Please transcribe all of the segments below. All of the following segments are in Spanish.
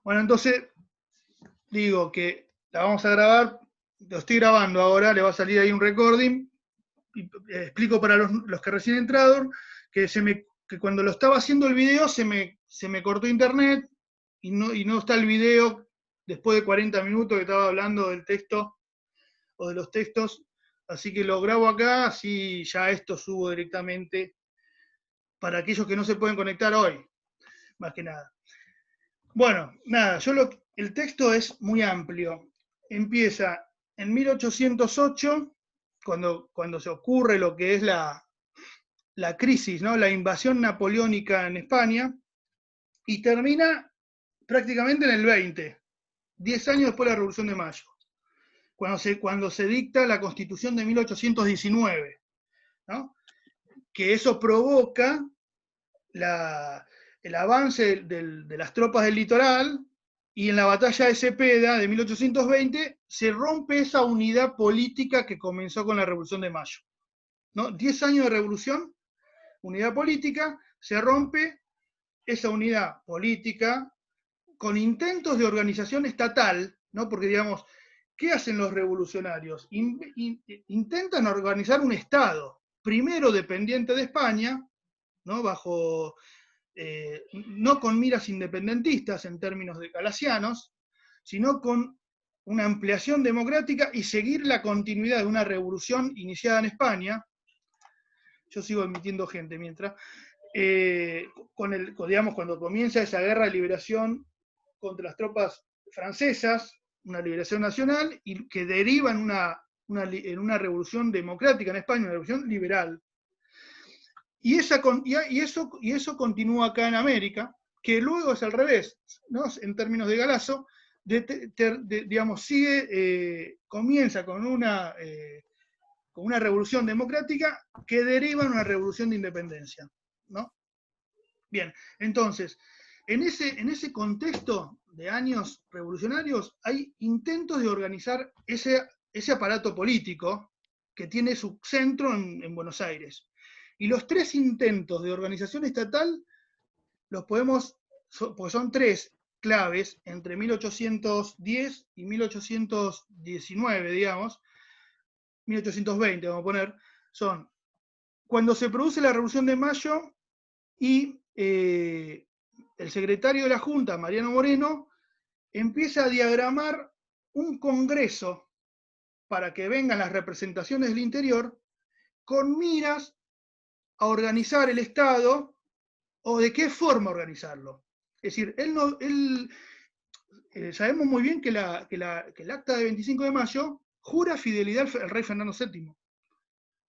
Bueno, entonces digo que la vamos a grabar, lo estoy grabando ahora, le va a salir ahí un recording. Y, explico para los que recién entraron que cuando lo estaba haciendo el video se me cortó internet y no está el video después de 40 minutos que estaba hablando del texto o de los textos. Así que lo grabo acá, así ya esto subo directamente para aquellos que no se pueden conectar hoy, más que nada. Bueno, nada, el texto es muy amplio. Empieza en 1808, cuando se ocurre lo que es la crisis, ¿no? La invasión napoleónica en España, y termina prácticamente en el 20, 10 años después de la Revolución de Mayo, cuando se dicta la Constitución de 1819, ¿no? Que eso provoca el avance de las tropas del litoral, y en la batalla de Cepeda de 1820 se rompe esa unidad política que comenzó con la Revolución de Mayo, ¿no? 10 años de revolución, unidad política, se rompe esa unidad política con intentos de organización estatal, ¿no? Porque, digamos, ¿qué hacen los revolucionarios? Intentan organizar un Estado, primero dependiente de España, ¿no? No con miras independentistas en términos de calasianos, sino con una ampliación democrática y seguir la continuidad de una revolución iniciada en España. Yo sigo emitiendo gente mientras. Digamos, cuando comienza esa guerra de liberación contra las tropas francesas, una liberación nacional, y que deriva en una revolución democrática en España, una revolución liberal. Y eso continúa acá en América, que luego es al revés, ¿no? En términos de Galasso, digamos, comienza con una revolución democrática que deriva en una revolución de independencia, ¿no? Bien, entonces, en ese contexto de años revolucionarios hay intentos de organizar ese aparato político que tiene su centro en Buenos Aires. Y los tres intentos de organización estatal los porque son tres claves entre 1810 y 1819, digamos, 1820 vamos a poner, son cuando se produce la Revolución de Mayo y el secretario de la Junta, Mariano Moreno, empieza a diagramar un congreso para que vengan las representaciones del interior con miras a organizar el Estado o de qué forma organizarlo. Es decir, sabemos muy bien que el acta de 25 de mayo jura fidelidad al rey Fernando VII.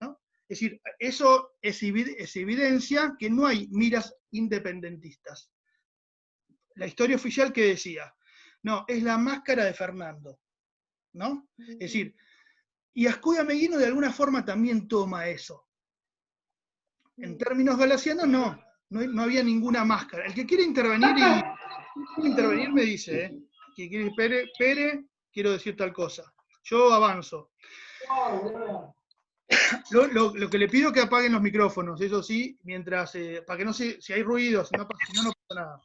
¿No? Es decir, eso es evidencia que no hay miras independentistas. La historia oficial que decía, no, es la máscara de Fernando, ¿no? Es decir, y Ascudi Ameguino de alguna forma también toma eso. En términos galasianos, no había ninguna máscara. El que quiere intervenir me dice, que quiere, Pere, quiero decir tal cosa. Yo avanzo. Lo que le pido es que apaguen los micrófonos, eso sí, mientras, para que no se, si hay ruidos, si no pasa nada.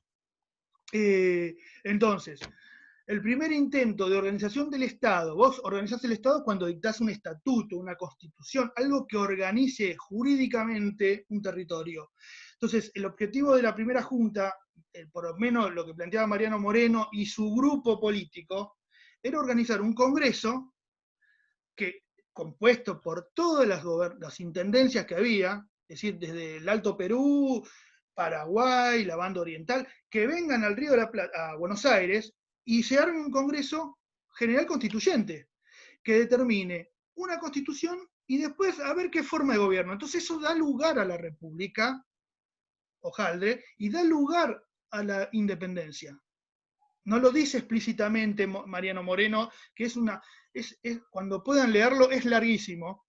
Entonces, el primer intento de organización del Estado, vos organizás el Estado cuando dictás un estatuto, una constitución, algo que organice jurídicamente un territorio. Entonces, el objetivo de la primera junta, por lo menos lo que planteaba Mariano Moreno y su grupo político, era organizar un congreso compuesto por todas las intendencias que había, es decir, desde el Alto Perú, Paraguay, la banda oriental, que vengan al Río de la Plata, a Buenos Aires, y se arme un Congreso General Constituyente, que determine una constitución y después a ver qué forma de gobierno. Entonces eso da lugar a la República, Hojaldre, y da lugar a la independencia. No lo dice explícitamente Mariano Moreno, que cuando puedan leerlo, es larguísimo.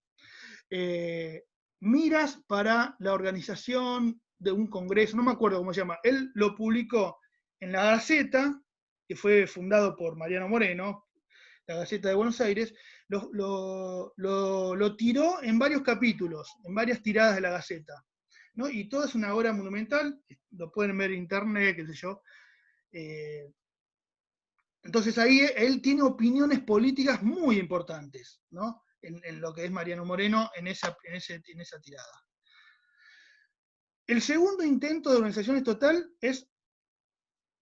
Miras para la organización de un congreso, no me acuerdo cómo se llama, él lo publicó en la Gaceta, que fue fundado por Mariano Moreno, la Gaceta de Buenos Aires, lo tiró en varios capítulos, en varias tiradas de la Gaceta, ¿no? Y todo es una obra monumental, lo pueden ver en internet, qué sé yo. Entonces ahí él tiene opiniones políticas muy importantes, ¿no? En lo que es Mariano Moreno en esa tirada. El segundo intento de organización estatal es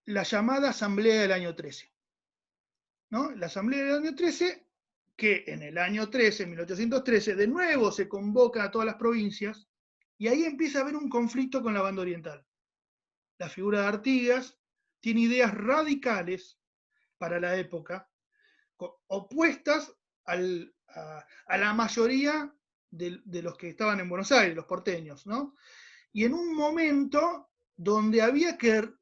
la llamada Asamblea del año 13. ¿No? La Asamblea del año 13, que en el año 13, 1813, de nuevo se convoca a todas las provincias, y ahí empieza a haber un conflicto con la banda oriental. La figura de Artigas tiene ideas radicales para la época, opuestas a la mayoría de los que estaban en Buenos Aires, los porteños, ¿no? Y en un momento donde había que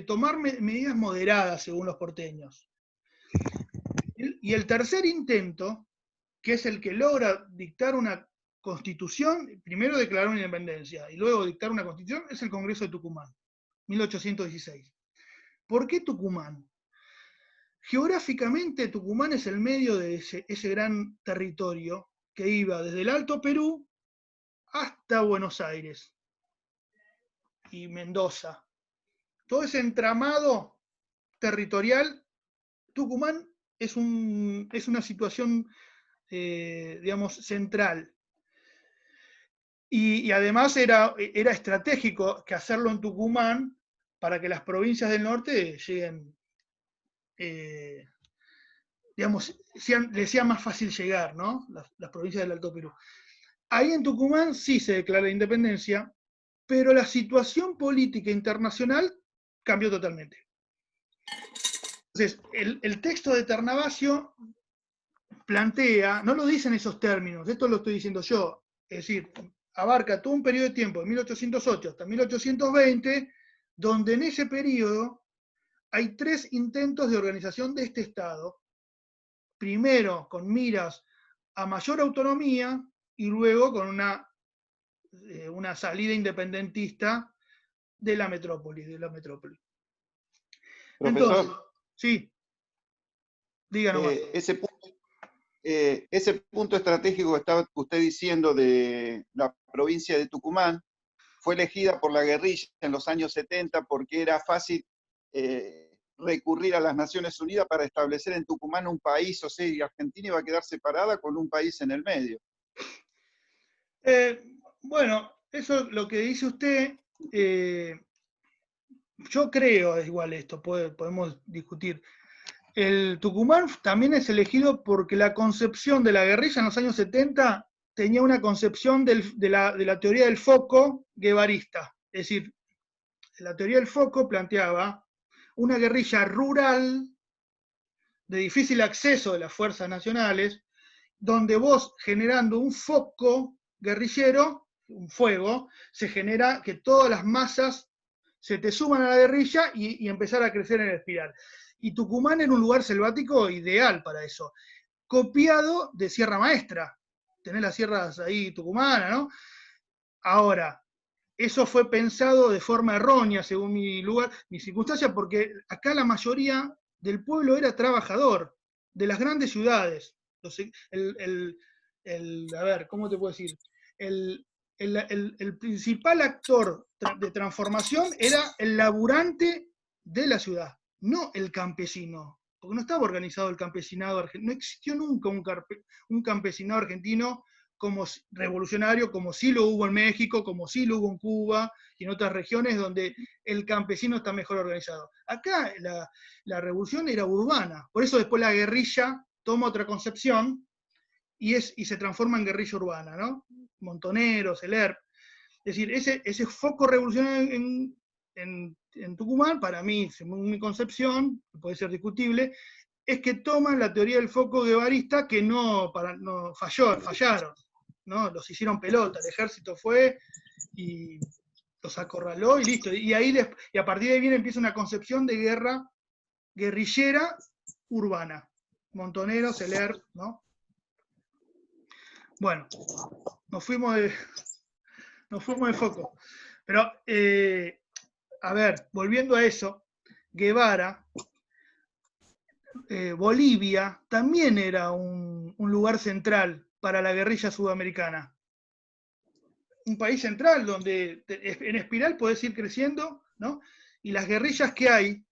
tomar medidas moderadas según los porteños. Y el tercer intento, que es el que logra dictar una constitución, primero declarar una independencia y luego dictar una constitución, es el Congreso de Tucumán, 1816. ¿Por qué Tucumán? Geográficamente, Tucumán es el medio de ese gran territorio que iba desde el Alto Perú hasta Buenos Aires y Mendoza. Todo ese entramado territorial, Tucumán es una situación, digamos, central. Y además era estratégico que hacerlo en Tucumán para que las provincias del norte lleguen, digamos, les sea más fácil llegar, ¿no? Las provincias del Alto Perú. Ahí en Tucumán sí se declara la independencia, pero la situación política internacional cambió totalmente. Entonces, el texto de Ternavasio plantea, no lo dice en esos términos, esto lo estoy diciendo yo, es decir, abarca todo un periodo de tiempo, de 1808 hasta 1820, donde en ese periodo hay 3 intentos de organización de este Estado, primero con miras a mayor autonomía y luego con una salida independentista de la metrópoli. Profesor, entonces, sí, díganos. ese punto estratégico que estaba usted diciendo de la provincia de Tucumán fue elegida por la guerrilla en los años 70 porque era fácil recurrir a las Naciones Unidas para establecer en Tucumán un país, o sea, y Argentina iba a quedar separada con un país en el medio. Bueno, eso es lo que dice usted. Yo creo, es igual esto, podemos discutir. El Tucumán también es elegido porque la concepción de la guerrilla en los años 70 tenía una concepción de la teoría del foco guevarista. Es decir, la teoría del foco planteaba una guerrilla rural de difícil acceso de las fuerzas nacionales, donde vos generando un foco guerrillero, un fuego, se genera que todas las masas se te suman a la guerrilla y empezar a crecer en espiral. Y Tucumán era un lugar selvático ideal para eso, copiado de Sierra Maestra. Tenés las sierras ahí tucumanas, ¿no? Ahora, eso fue pensado de forma errónea, según mi circunstancia, porque acá la mayoría del pueblo era trabajador, de las grandes ciudades. A ver, ¿cómo te puedo decir? El principal actor de transformación era el laburante de la ciudad, no el campesino, porque no estaba organizado el campesinado argentino, no existió nunca un campesinado argentino como revolucionario, como sí lo hubo en México, como sí lo hubo en Cuba y en otras regiones donde el campesino está mejor organizado. Acá la revolución era urbana, por eso después la guerrilla toma otra concepción y se transforma en guerrilla urbana, ¿no? Montoneros, el ERP. Es decir, ese foco revolucionario en Tucumán, para mí, según mi concepción, que puede ser discutible, es que toman la teoría del foco guevarista que fallaron, ¿no? Los hicieron pelota, el ejército fue y los acorraló y listo. Y a partir de ahí empieza una concepción de guerra guerrillera urbana. Montoneros, el ERP, ¿no? Bueno, nos fuimos de foco. Pero, a ver, volviendo a eso, Guevara, Bolivia también era un lugar central para la guerrilla sudamericana. Un país central donde en espiral podés ir creciendo, ¿no? Y las guerrillas que hay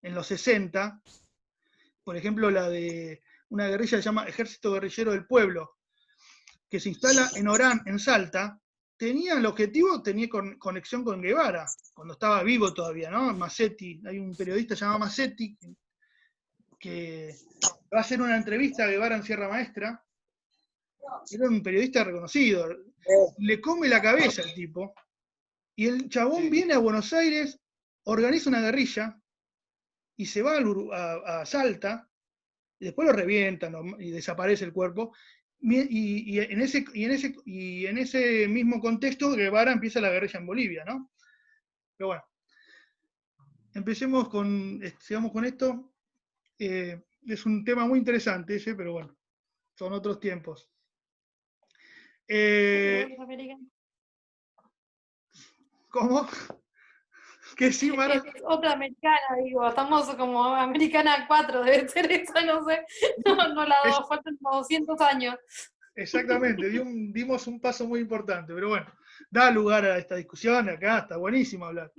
en los 60 por ejemplo la de una guerrilla que se llama Ejército Guerrillero del Pueblo, que se instala en Orán, en Salta, tenía el objetivo, tenía conexión con Guevara, cuando estaba vivo todavía, ¿no? Massetti, hay un periodista llamado Massetti que va a hacer una entrevista a Guevara en Sierra Maestra. Era un periodista reconocido. Le come la cabeza el tipo. Y el chabón viene a Buenos Aires, organiza una guerrilla y se va a Salta, y después lo revientan y desaparece el cuerpo. Y en ese mismo contexto, Guevara empieza la guerrilla en Bolivia, ¿no? Pero bueno, sigamos con esto. Es un tema muy interesante ese, pero bueno, son otros tiempos. ¿Cómo? Que sí, Mara. Es otra americana, digo, estamos como americana 4, debe ser eso, no sé. No la hago, faltan como 200 años. Exactamente, dimos un paso muy importante, pero bueno, da lugar a esta discusión acá, está buenísimo hablar.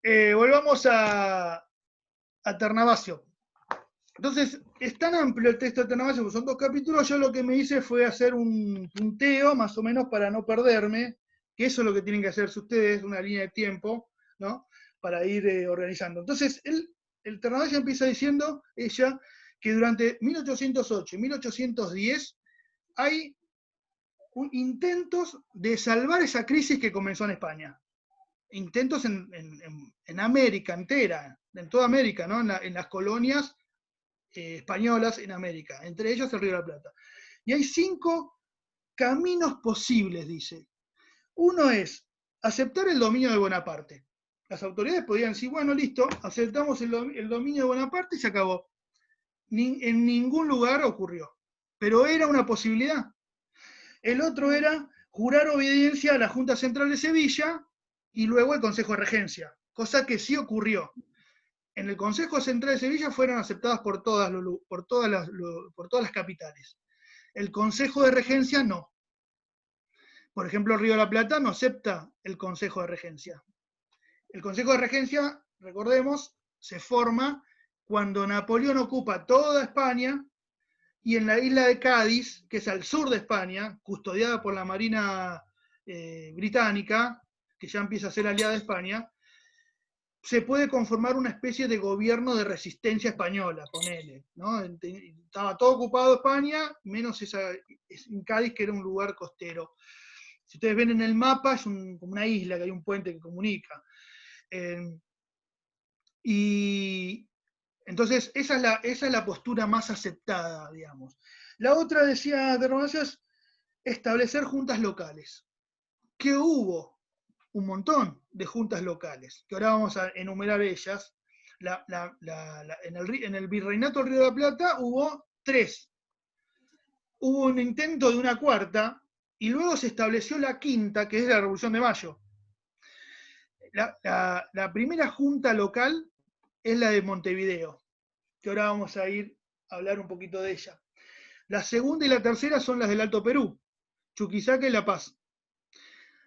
Volvamos a Ternavasio. Entonces, es tan amplio el texto de Ternavasio, porque son 2 capítulos, yo lo que me hice fue hacer un punteo, más o menos para no perderme, que eso es lo que tienen que hacerse ustedes, una línea de tiempo, ¿no? Para ir organizando. Entonces, el Ternavasio empieza diciendo, ella, que durante 1808 y 1810 hay intentos de salvar esa crisis que comenzó en España. Intentos en América entera, en toda América, ¿no? En las colonias españolas en América, entre ellos el Río de la Plata. Y hay 5 caminos posibles, dice. Uno es aceptar el dominio de Bonaparte. Las autoridades podían decir, bueno, listo, aceptamos el dominio de Bonaparte y se acabó. En ningún lugar ocurrió, pero era una posibilidad. El otro era jurar obediencia a la Junta Central de Sevilla y luego el Consejo de Regencia, cosa que sí ocurrió. En el Consejo Central de Sevilla fueron aceptadas por todas las capitales. El Consejo de Regencia no. Por ejemplo, Río de la Plata no acepta el Consejo de Regencia. El Consejo de Regencia, recordemos, se forma cuando Napoleón ocupa toda España y en la isla de Cádiz, que es al sur de España, custodiada por la Marina británica, que ya empieza a ser aliada de España, se puede conformar una especie de gobierno de resistencia española, ponele, ¿no? Estaba todo ocupado España, menos en Cádiz, que era un lugar costero. Si ustedes ven en el mapa, es como una isla, que hay un puente que comunica. Y entonces, esa es la postura más aceptada, digamos. La otra, decía de Romacio, es establecer juntas locales. Que hubo un montón de juntas locales, que ahora vamos a enumerar ellas. En el Virreinato del Río de la Plata hubo 3. Hubo un intento de una cuarta, y luego se estableció la quinta, que es la Revolución de Mayo. La primera junta local es la de Montevideo, que ahora vamos a ir a hablar un poquito de ella. La segunda y la tercera son las del Alto Perú, Chuquisaca y La Paz.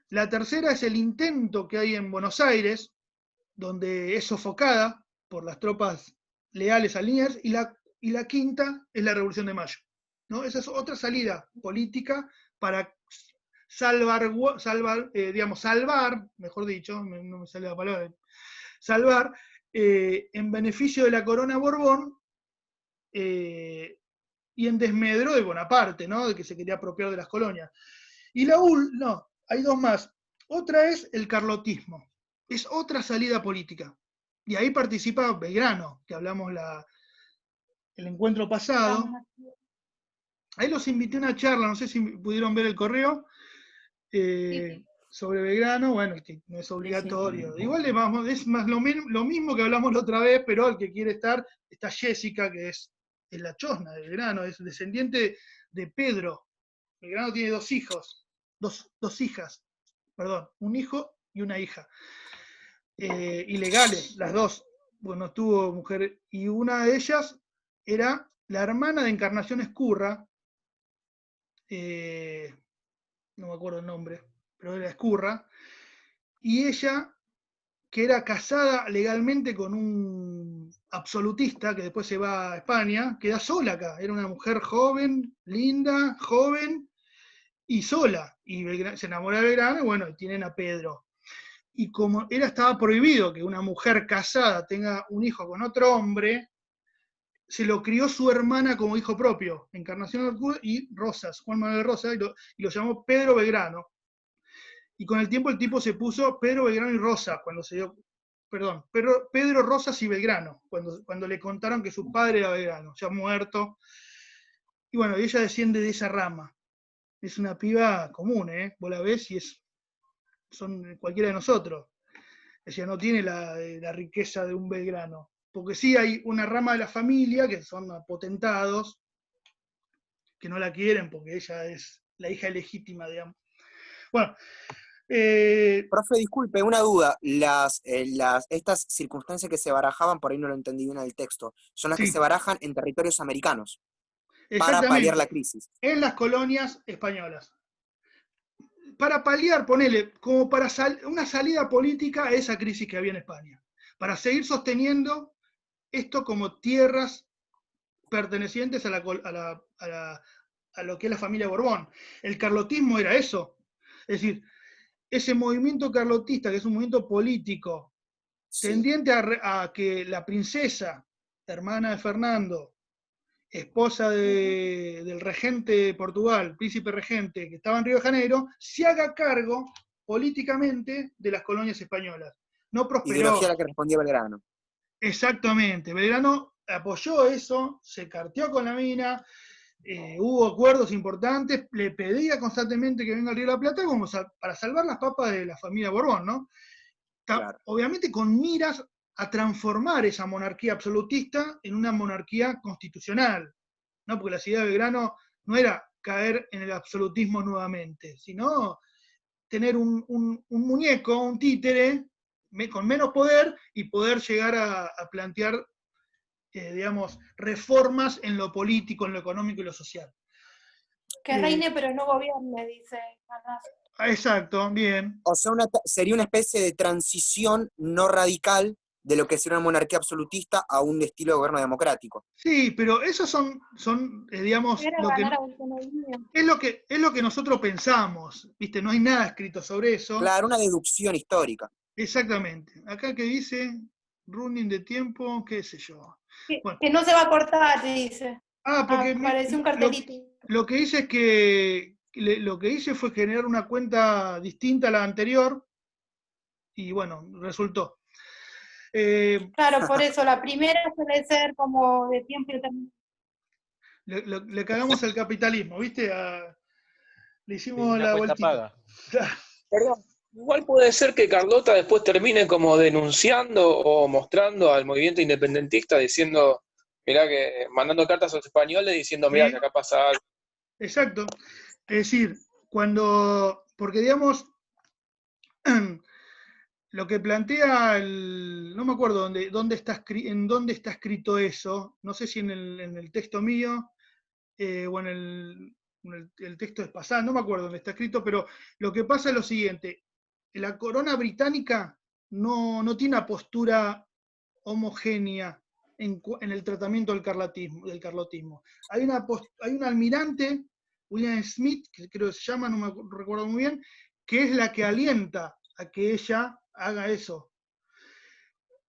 La tercera es el intento que hay en Buenos Aires, donde es sofocada por las tropas leales a Liniers, y la quinta es la Revolución de Mayo, ¿no? Esa es otra salida política para salvar, mejor dicho, no me sale la palabra, salvar, en beneficio de la corona Borbón, y en desmedro de Bonaparte, ¿no? De que se quería apropiar de las colonias. Y no, hay 2 más. Otra es el carlotismo. Es otra salida política. Y ahí participa Belgrano, que hablamos el encuentro pasado. Ahí los invité a una charla, no sé si pudieron ver el correo, sobre Belgrano. Bueno, que no es obligatorio. Sí. Igual es más lo mismo que hablamos la otra vez, pero el que quiere estar, está Jessica, que es la chosna de Belgrano, es descendiente de Pedro. Belgrano tiene 2 hijos, dos hijas, perdón, un hijo y una hija. Ilegales, las 2. Bueno, tuvo mujer, y una de ellas era la hermana de Encarnación Escurra, no me acuerdo el nombre, pero era Escurra, y ella, que era casada legalmente con un absolutista, que después se va a España, queda sola acá. Era una mujer joven, linda, joven y sola. Y se enamora de Belgrano y bueno, tienen a Pedro. Y como estaba prohibido que una mujer casada tenga un hijo con otro hombre, se lo crió su hermana como hijo propio, Encarnación y Rosas, Juan Manuel Rosas, y lo llamó Pedro Belgrano. Y con el tiempo el tipo se puso Pedro Belgrano y Rosa, cuando se dio, perdón, Pedro Rosas y Belgrano, cuando le contaron que su padre era Belgrano, ya muerto. Y bueno, ella desciende de esa rama. Es una piba común, ¿eh? Vos la ves y son cualquiera de nosotros. Ella no tiene la riqueza de un Belgrano. Porque sí hay una rama de la familia que son potentados, que no la quieren porque ella es la hija legítima, digamos. Bueno. Profe, disculpe, una duda. Estas circunstancias que se barajaban, por ahí no lo entendí bien en el texto, son las que se barajan en territorios americanos para paliar la crisis. En las colonias españolas. Para paliar, ponele, como para una salida política a esa crisis que había en España. Para seguir sosteniendo esto como tierras pertenecientes a lo que es la familia Borbón. El carlotismo era eso. Es decir, ese movimiento carlotista, que es un movimiento político, sí, tendiente a que la princesa, hermana de Fernando, esposa del regente de Portugal, príncipe regente, que estaba en Río de Janeiro, se haga cargo políticamente de las colonias españolas. No prosperó. Ideología a la que respondía Belgrano. Exactamente. Belgrano apoyó eso, se carteó con la mina, hubo acuerdos importantes, le pedía constantemente que venga al Río de la Plata como para salvar las papas de la familia Borbón, ¿no? Claro. Obviamente con miras a transformar esa monarquía absolutista en una monarquía constitucional, ¿no? Porque la idea de Belgrano no era caer en el absolutismo nuevamente, sino tener un muñeco, un títere, con menos poder y poder llegar a plantear digamos, reformas en lo político, en lo económico y lo social. Que reine pero no gobierne, dice. Exacto, bien. O sea, sería una especie de transición no radical de lo que sería una monarquía absolutista a un estilo de gobierno democrático. Sí, pero esos son digamos, es lo que nosotros pensamos, ¿viste? No hay nada escrito sobre eso. Claro, una deducción histórica. Exactamente. Acá que dice, running de tiempo, qué sé yo. Bueno. Que no se va a cortar, dice. Porque parece un cartelito. Lo que hice es que lo que hice fue generar una cuenta distinta a la anterior y bueno, resultó. Claro, por eso la primera suele ser como de tiempo determinado. Le cagamos el capitalismo, ¿viste? Le hicimos la vueltita. Perdón, igual puede ser que Carlota después termine como denunciando o mostrando al movimiento independentista diciendo, mirá que, mandando cartas a los españoles diciendo, mirá que acá pasa algo. Exacto. Es decir, porque digamos, lo que plantea no me acuerdo en dónde está escrito eso, no sé si en el texto mío o en el texto de Spasán, no me acuerdo dónde está escrito, pero lo que pasa es lo siguiente, la corona británica no tiene una postura homogénea en el tratamiento del carlotismo. Hay un almirante, William Smith, que creo que se llama, no me recuerdo muy bien, que es la que alienta a que ella haga eso.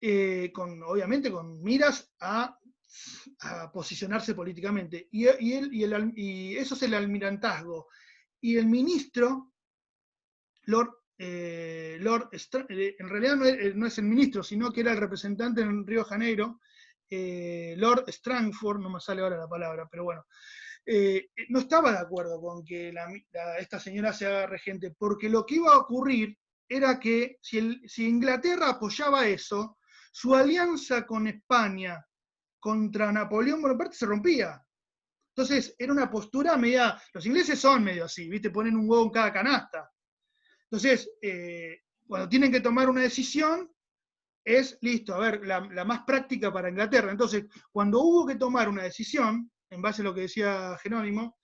Obviamente con miras a posicionarse políticamente. Y eso es el almirantazgo. Y el ministro, en realidad no es el ministro, sino que era el representante en Río de Janeiro, Lord Strangford, no me sale ahora la palabra, pero bueno, no estaba de acuerdo con que esta señora se haga regente, porque lo que iba a ocurrir era que si Inglaterra apoyaba eso, su alianza con España contra Napoleón Bonaparte se rompía. Entonces era una postura media, los ingleses son medio así, ¿viste? Ponen un huevo en cada canasta. Entonces, cuando tienen que tomar una decisión, es listo, a ver, la más práctica para Inglaterra. Entonces, cuando hubo que tomar una decisión, en base a lo que decía Jerónimo,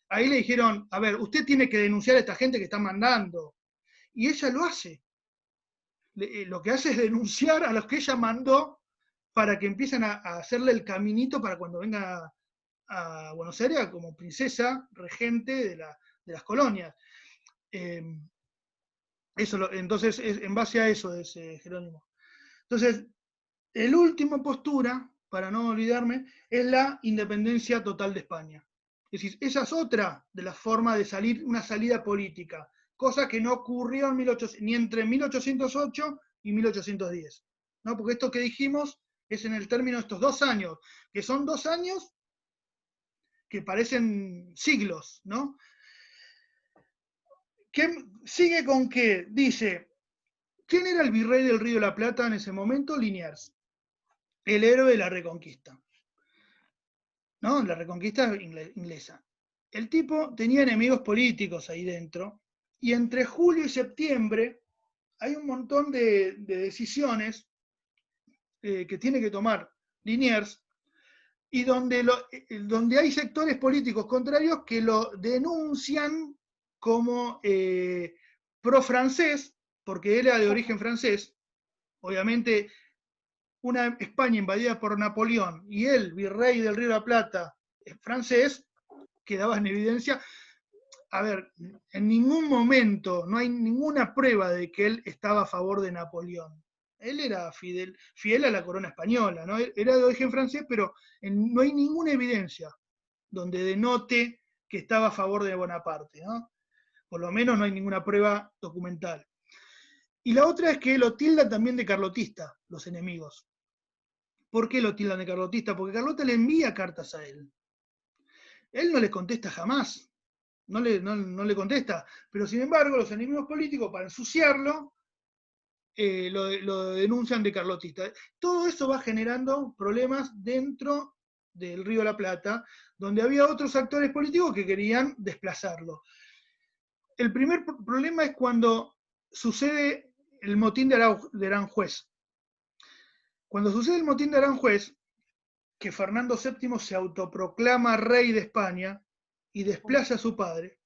ahí le dijeron, a ver, usted tiene que denunciar a esta gente que está mandando. Y ella lo hace. Lo que hace es denunciar a los que ella mandó para que empiecen a hacerle el caminito para cuando venga a Buenos Aires como princesa regente de las colonias. Entonces, en base a eso es Jerónimo. Entonces, el último postura, para no olvidarme, es la independencia total de España. Es decir, esa es otra de las formas de una salida política, cosa que no ocurrió ni entre 1808 y 1810. ¿No? Porque esto que dijimos es en el término de estos 2 años, que son 2 años que parecen siglos, ¿no? Sigue con que dice, ¿quién era el virrey del Río de la Plata en ese momento? Liniers, el héroe de la Reconquista, ¿no? La Reconquista inglesa. El tipo tenía enemigos políticos ahí dentro, y entre julio y septiembre hay un montón de decisiones que tiene que tomar Liniers, y donde hay sectores políticos contrarios que lo denuncian como pro-francés, porque era de origen francés. Obviamente, una España invadida por Napoleón y él, virrey del Río de la Plata, francés, quedaba en evidencia. A ver, en ningún momento, no hay ninguna prueba de que él estaba a favor de Napoleón. Él era fiel a la corona española, ¿no? Era de origen francés, pero no hay ninguna evidencia donde denote que estaba a favor de Bonaparte, ¿no? Por lo menos no hay ninguna prueba documental. Y la otra es que lo tildan también de carlotista, los enemigos. ¿Por qué lo tildan de carlotista? Porque Carlota le envía cartas a él. Él no le contesta jamás. No le contesta. Pero sin embargo, los enemigos políticos, para ensuciarlo, lo denuncian de carlotista. Todo eso va generando problemas dentro del Río de la Plata, donde había otros actores políticos que querían desplazarlo. El primer problema es cuando sucede el motín de Aranjuez. Cuando sucede el motín de Aranjuez, que Fernando VII se autoproclama rey de España y desplaza a su padre,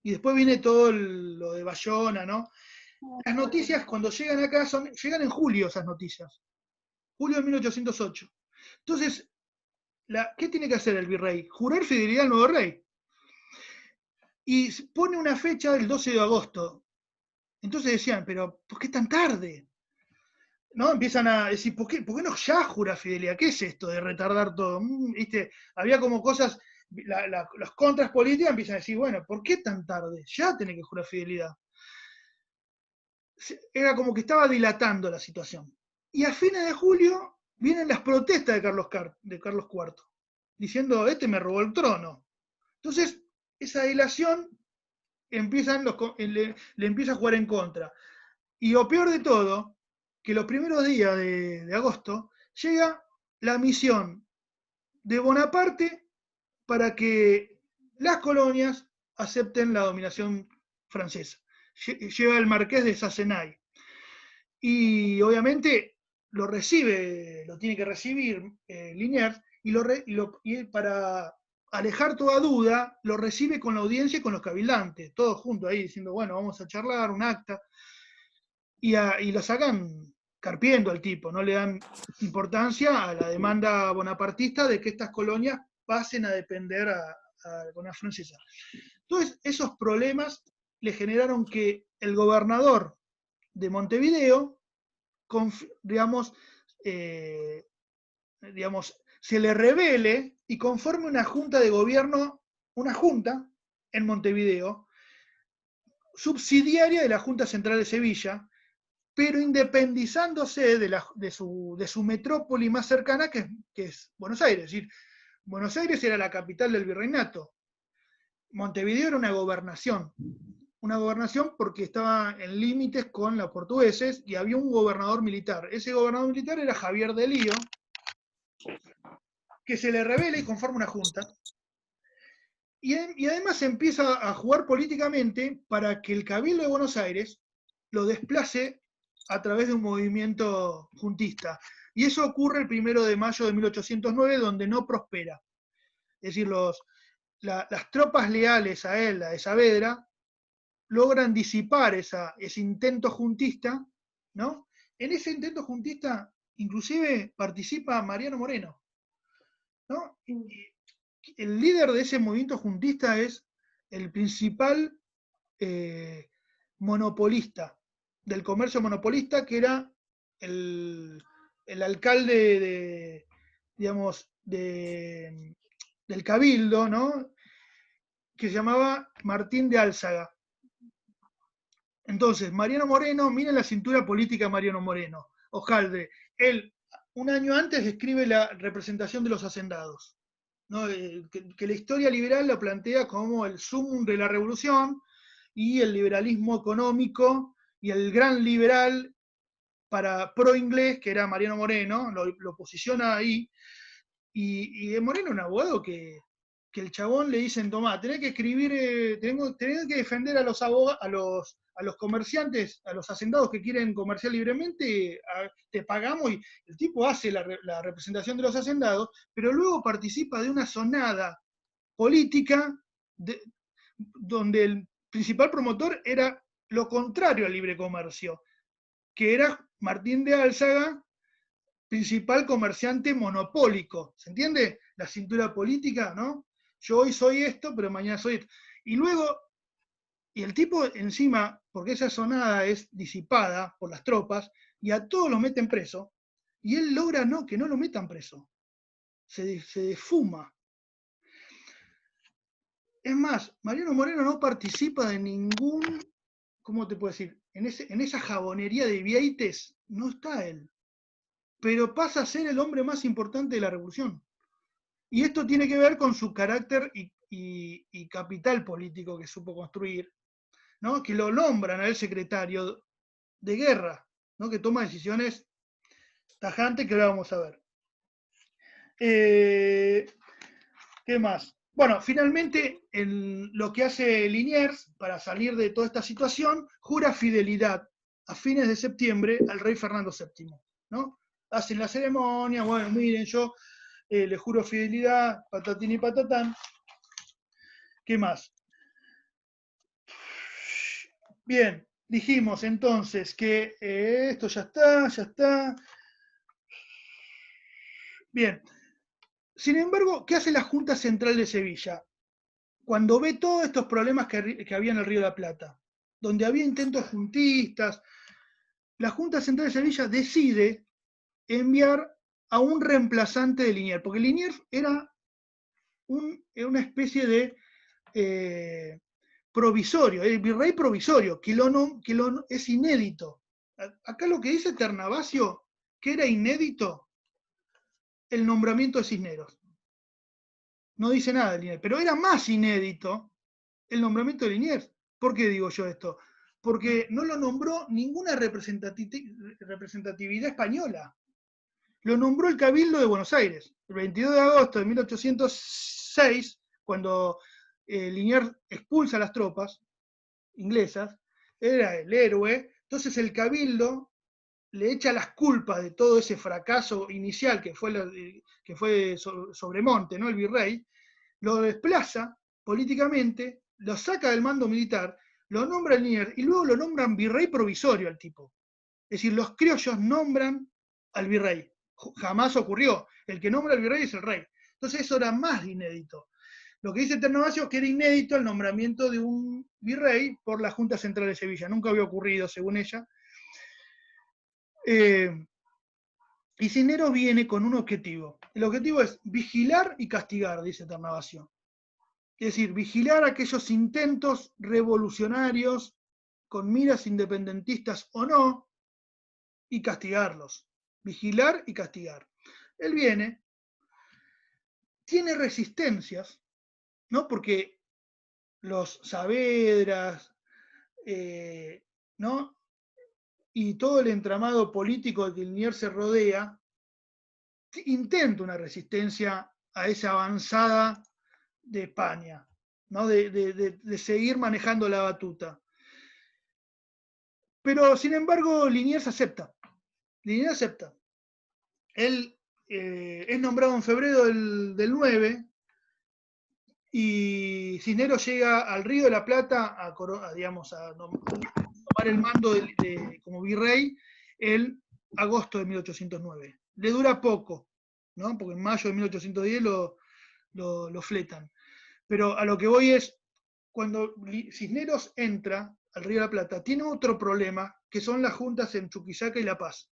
y después viene todo lo de Bayona, ¿no? Las noticias cuando llegan acá llegan en julio esas noticias, julio de 1808. Entonces, ¿qué tiene que hacer el virrey? Jurar fidelidad al nuevo rey. Y pone una fecha del 12 de agosto. Entonces decían, pero ¿por qué tan tarde? ¿No? Empiezan a decir, ¿por qué no ya jura fidelidad? ¿Qué es esto de retardar todo? ¿Viste? Había como cosas, las contras políticas empiezan a decir, bueno, ¿por qué tan tarde? Ya tenés que jurar fidelidad. Era como que estaba dilatando la situación. Y a fines de julio vienen las protestas de Carlos IV, diciendo, me robó el trono. Entonces, esa dilación le empieza a jugar en contra. Y lo peor de todo, que los primeros días de agosto llega la misión de Bonaparte para que las colonias acepten la dominación francesa. Lleva el marqués de Sassenay. Y obviamente lo tiene que recibir Liniers, y para alejar toda duda, lo recibe con la audiencia y con los cabildantes, todos juntos ahí, diciendo, bueno, vamos a charlar, un acta, y lo sacan carpiendo al tipo, no le dan importancia a la demanda bonapartista de que estas colonias pasen a depender a la colonia francesa. Entonces, esos problemas le generaron que el gobernador de Montevideo, se le revele y conforme una junta de gobierno, una junta en Montevideo, subsidiaria de la Junta Central de Sevilla, pero independizándose de su metrópoli más cercana, que es Buenos Aires. Es decir, Buenos Aires era la capital del virreinato. Montevideo era una gobernación porque estaba en límites con los portugueses y había un gobernador militar. Ese gobernador militar era Javier de Lío, que se le revela y conforma una junta. Y además empieza a jugar políticamente para que el Cabildo de Buenos Aires lo desplace a través de un movimiento juntista. Y eso ocurre el 1 de mayo de 1809, donde no prospera. Es decir, las tropas leales a él, a Saavedra, logran disipar ese intento juntista, ¿no? En ese intento juntista inclusive participa Mariano Moreno, ¿no? El líder de ese movimiento juntista es el principal monopolista, del comercio monopolista, que era el alcalde digamos, del Cabildo, ¿no? Que se llamaba Martín de Álzaga. Entonces, Mariano Moreno, miren la cintura política de Mariano Moreno. Hojaldre, él, un año antes, escribe la representación de los hacendados, ¿no? Que la historia liberal lo plantea como el sumum de la revolución, y el liberalismo económico, y el gran liberal pro inglés, que era Mariano Moreno, lo posiciona ahí, y Moreno es un abogado que el chabón le dicen, tomá, tenés que escribir, tenés que defender a los comerciantes, a los hacendados que quieren comerciar libremente, te pagamos, y el tipo hace la representación de los hacendados, pero luego participa de una sonada política donde el principal promotor era lo contrario al libre comercio, que era Martín de Álzaga, principal comerciante monopólico. ¿Se entiende? La cintura política, ¿no? Yo hoy soy esto, pero mañana soy esto. Y luego, y el tipo encima, porque esa sonada es disipada por las tropas, y a todos los meten preso, y él logra que no lo metan preso. Se defuma. Es más, Mariano Moreno no participa de ningún, ¿cómo te puedo decir? En esa jabonería de Vieites no está él. Pero pasa a ser el hombre más importante de la revolución. Y esto tiene que ver con su carácter y capital político que supo construir, ¿no? Que lo nombran a él secretario de guerra, ¿no? Que toma decisiones tajantes, que ahora vamos a ver. ¿Qué más? Bueno, finalmente lo que hace Liniers para salir de toda esta situación, jura fidelidad a fines de septiembre al rey Fernando VII, ¿no? Hacen la ceremonia, bueno, miren, yo le juro fidelidad, patatín y patatán. ¿Qué más? Bien, dijimos entonces que esto ya está. Bien. Sin embargo, ¿qué hace la Junta Central de Sevilla? Cuando ve todos estos problemas que había en el Río de la Plata, donde había intentos juntistas, la Junta Central de Sevilla decide enviar a un reemplazante de Liniers, porque Liniers era una especie de provisorio, el virrey provisorio, que es inédito. Acá lo que dice Ternavasio, que era inédito, el nombramiento de Cisneros. No dice nada de Liniers, pero era más inédito el nombramiento de Liniers. ¿Por qué digo yo esto? Porque no lo nombró ninguna representatividad española. Lo nombró el Cabildo de Buenos Aires. El 22 de agosto de 1806, cuando Liniers expulsa a las tropas inglesas, era el héroe. Entonces el Cabildo le echa las culpas de todo ese fracaso inicial que fue Sobremonte, ¿no? El virrey, lo desplaza políticamente, lo saca del mando militar, lo nombra Liniers y luego lo nombran virrey provisorio al tipo. Es decir, los criollos nombran al virrey. Jamás ocurrió. El que nombra al virrey es el rey. Entonces eso era más inédito. Lo que dice Ternavasio, que era inédito el nombramiento de un virrey por la Junta Central de Sevilla. Nunca había ocurrido, según ella. Y Cisneros viene con un objetivo. El objetivo es vigilar y castigar, dice Ternavasio. Es decir, vigilar aquellos intentos revolucionarios con miras independentistas o no, y castigarlos. Vigilar y castigar. Él viene, tiene resistencias, ¿no? Porque los Saavedras, ¿no? Y todo el entramado político de que Liniers se rodea, intenta una resistencia a esa avanzada de España, ¿no? de seguir manejando la batuta. Pero, sin embargo, Liniers acepta. Liniers acepta. Él es nombrado en febrero del 9, y Cisneros llega al Río de la Plata a tomar el mando como virrey el agosto de 1809. Le dura poco, ¿no? Porque en mayo de 1810 lo fletan. Pero a lo que voy es, cuando Cisneros entra al Río de la Plata, tiene otro problema, que son las juntas en Chuquisaca y La Paz,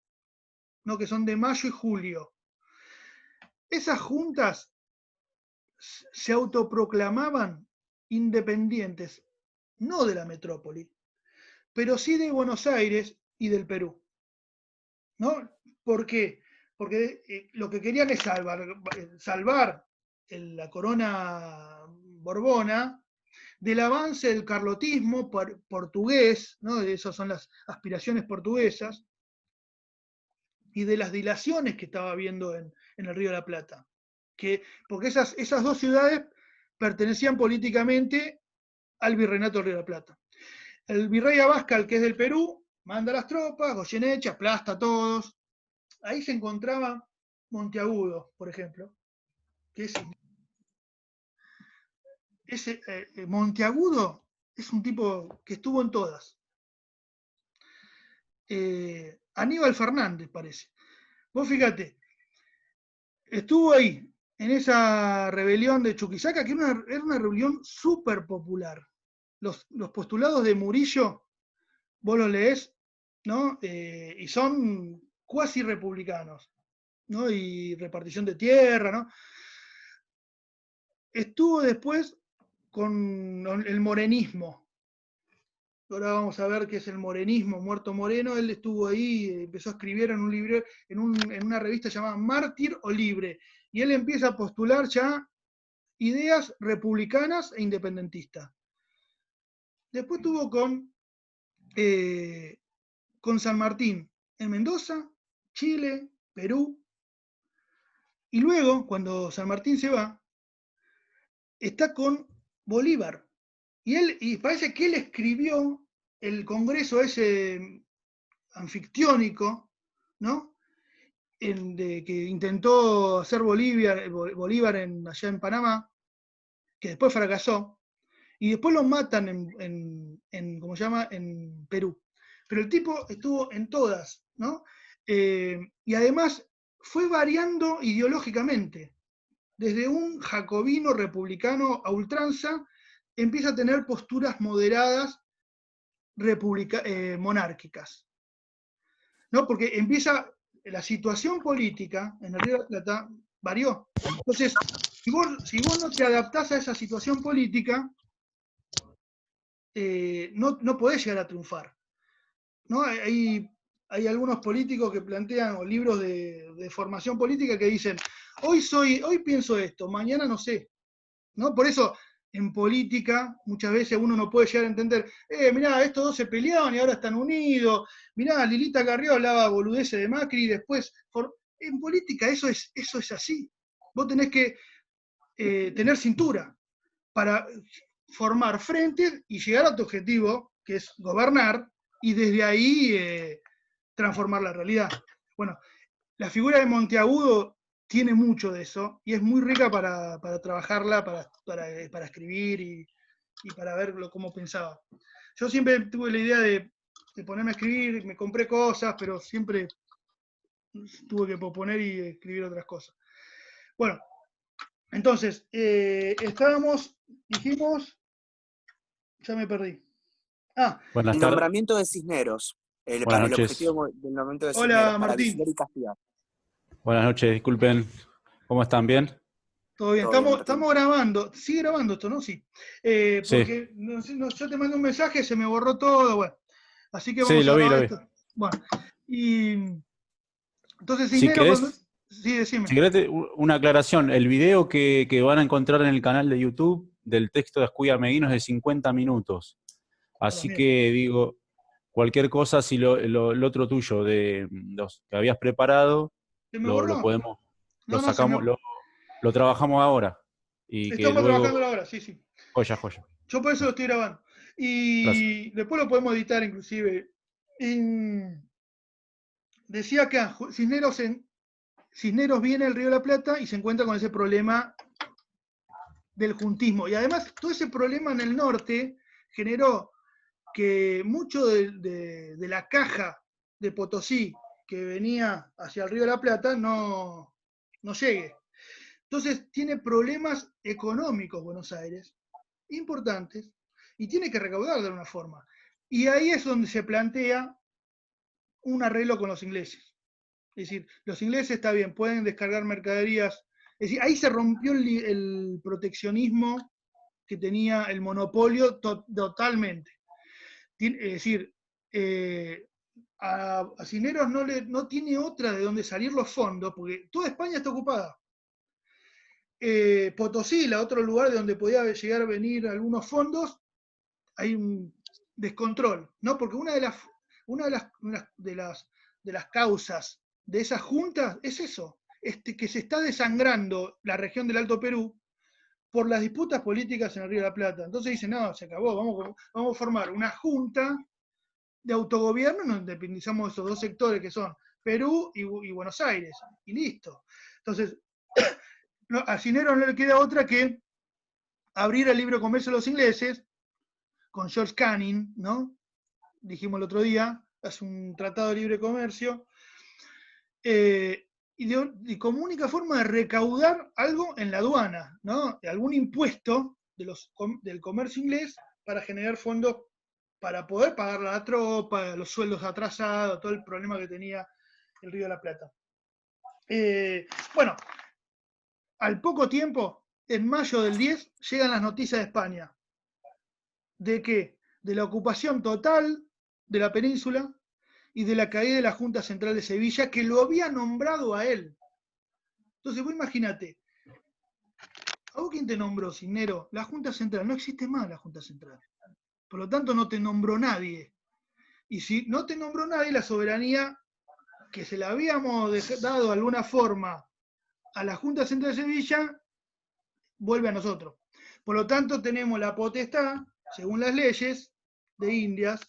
¿no? Que son de mayo y julio. Esas juntas se autoproclamaban independientes, no de la metrópoli, pero sí de Buenos Aires y del Perú, ¿no? ¿Por qué? Porque lo que querían es salvar la corona borbona del avance del carlotismo portugués, ¿no? Esas son las aspiraciones portuguesas, y de las dilaciones que estaba habiendo en el Río de la Plata. Porque esas dos ciudades pertenecían políticamente al virreinato del Río de la Plata. El virrey Abascal, que es del Perú, manda las tropas, Goyeneche aplasta a todos. Ahí se encontraba Monteagudo, por ejemplo, que Monteagudo es un tipo que estuvo en todas. Aníbal Fernández, parece. Vos fíjate, estuvo ahí, en esa rebelión de Chuquisaca, que era una rebelión súper popular. Los postulados de Murillo, vos los leés, ¿no? Y son cuasi republicanos, ¿no? Y repartición de tierra, ¿no? Estuvo después con el morenismo. Ahora vamos a ver qué es el morenismo, Muerto Moreno. Él estuvo ahí, empezó a escribir en un libro, en una revista llamada Mártir o Libre. Y él empieza a postular ya ideas republicanas e independentistas. Después tuvo con San Martín en Mendoza, Chile, Perú. Y luego, cuando San Martín se va, está con Bolívar. Y parece que él escribió el congreso ese anfictiónico, ¿no? Que intentó hacer Bolívar allá en Panamá, que después fracasó, y después lo matan ¿cómo se llama? En Perú. Pero el tipo estuvo en todas, ¿no? Y además fue variando ideológicamente. Desde un jacobino republicano a ultranza, empieza a tener posturas moderadas monárquicas, ¿no? Porque empieza la situación política en el Río de la Plata varió. Entonces, si vos no te adaptás a esa situación política, no podés llegar a triunfar, ¿no? Hay algunos políticos que plantean, o libros de formación política que dicen, hoy pienso esto, mañana no sé, ¿no? Por eso, en política, muchas veces uno no puede llegar a entender, mirá, estos dos se pelearon y ahora están unidos, mirá, Lilita Carrió hablaba boludeces de Macri y después... En política eso es así. Vos tenés que tener cintura para formar frentes y llegar a tu objetivo, que es gobernar, y desde ahí transformar la realidad. Bueno, la figura de Monteagudo tiene mucho de eso y es muy rica para trabajarla, para escribir y para verlo cómo pensaba. Yo siempre tuve la idea de ponerme a escribir, me compré cosas, pero siempre tuve que posponer y escribir otras cosas. Bueno, entonces, dijimos, ya me perdí. El nombramiento de Cisneros. El objetivo del nombramiento de Cisneros. Hola, Martín. Para y castigar. Buenas noches, disculpen. ¿Cómo están? ¿Bien? Todo bien. Estamos grabando. Sigue grabando esto, ¿no? Sí. Porque yo te mandé un mensaje, se me borró todo. Bueno. Así que vamos a grabar esto. Bueno. Y entonces Cisneros. Sí, decime. Si querés, una aclaración. El video que van a encontrar en el canal de YouTube del texto de Ascuy Armeguino es de 50 minutos. Así que digo, cualquier cosa, si lo otro tuyo de los que habías preparado, lo podemos, lo sacamos, lo trabajamos ahora. Y estamos trabajando ahora, sí. Joya. Yo por eso lo estoy grabando. Y gracias. Después lo podemos editar inclusive. Decía que Cisneros viene al Río de la Plata y se encuentra con ese problema del juntismo. Y además, todo ese problema en el norte generó que mucho de la caja de Potosí, que venía hacia el Río de la Plata no llegue. Entonces tiene problemas económicos Buenos Aires, importantes, y tiene que recaudar de alguna forma. Y ahí es donde se plantea un arreglo con los ingleses. Es decir, los ingleses, está bien, pueden descargar mercaderías. Es decir, ahí se rompió el proteccionismo que tenía el monopolio totalmente. Es decir, a Cisneros no tiene otra de donde salir los fondos, porque toda España está ocupada. Potosí, la otro lugar de donde podía llegar a venir algunos fondos, hay un descontrol, ¿no? Porque una de las causas de esas juntas es eso, que se está desangrando la región del Alto Perú por las disputas políticas en el Río de la Plata. Entonces dicen, no, se acabó, vamos a formar una junta de autogobierno, nos independizamos de esos dos sectores que son Perú y Buenos Aires, y listo. Entonces, a Cisneros no le queda otra que abrir el libre comercio a los ingleses, con George Canning, ¿no? Dijimos el otro día, es un tratado de libre comercio, y como única forma de recaudar algo en la aduana, ¿no? Algún impuesto del comercio inglés para generar fondos para poder pagar la tropa, los sueldos atrasados, todo el problema que tenía el Río de la Plata. Bueno, al poco tiempo, en mayo del 10, llegan las noticias de España. ¿De qué? De la ocupación total de la península y de la caída de la Junta Central de Sevilla, que lo había nombrado a él. Entonces, vos imagínate, ¿a vos quién te nombró, Cisneros? La Junta Central, no existe más la Junta Central. Por lo tanto, no te nombró nadie. Y si no te nombró nadie, la soberanía que se la habíamos dado de alguna forma a la Junta Central de Sevilla, vuelve a nosotros. Por lo tanto, tenemos la potestad, según las leyes de Indias,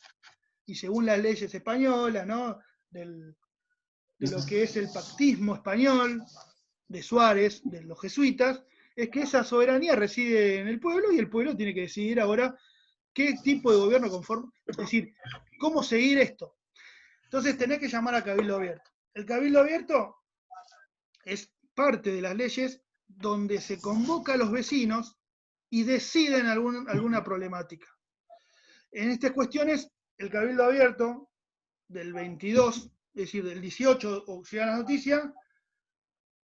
y según las leyes españolas, ¿no? De lo que es el pactismo español, de Suárez, de los jesuitas, es que esa soberanía reside en el pueblo y el pueblo tiene que decidir ahora qué tipo de gobierno conforma, es decir, cómo seguir esto. Entonces tenés que llamar a Cabildo Abierto. El Cabildo Abierto es parte de las leyes donde se convoca a los vecinos y deciden alguna problemática. En estas cuestiones, el Cabildo Abierto del 22, es decir, del 18, o llega la noticia,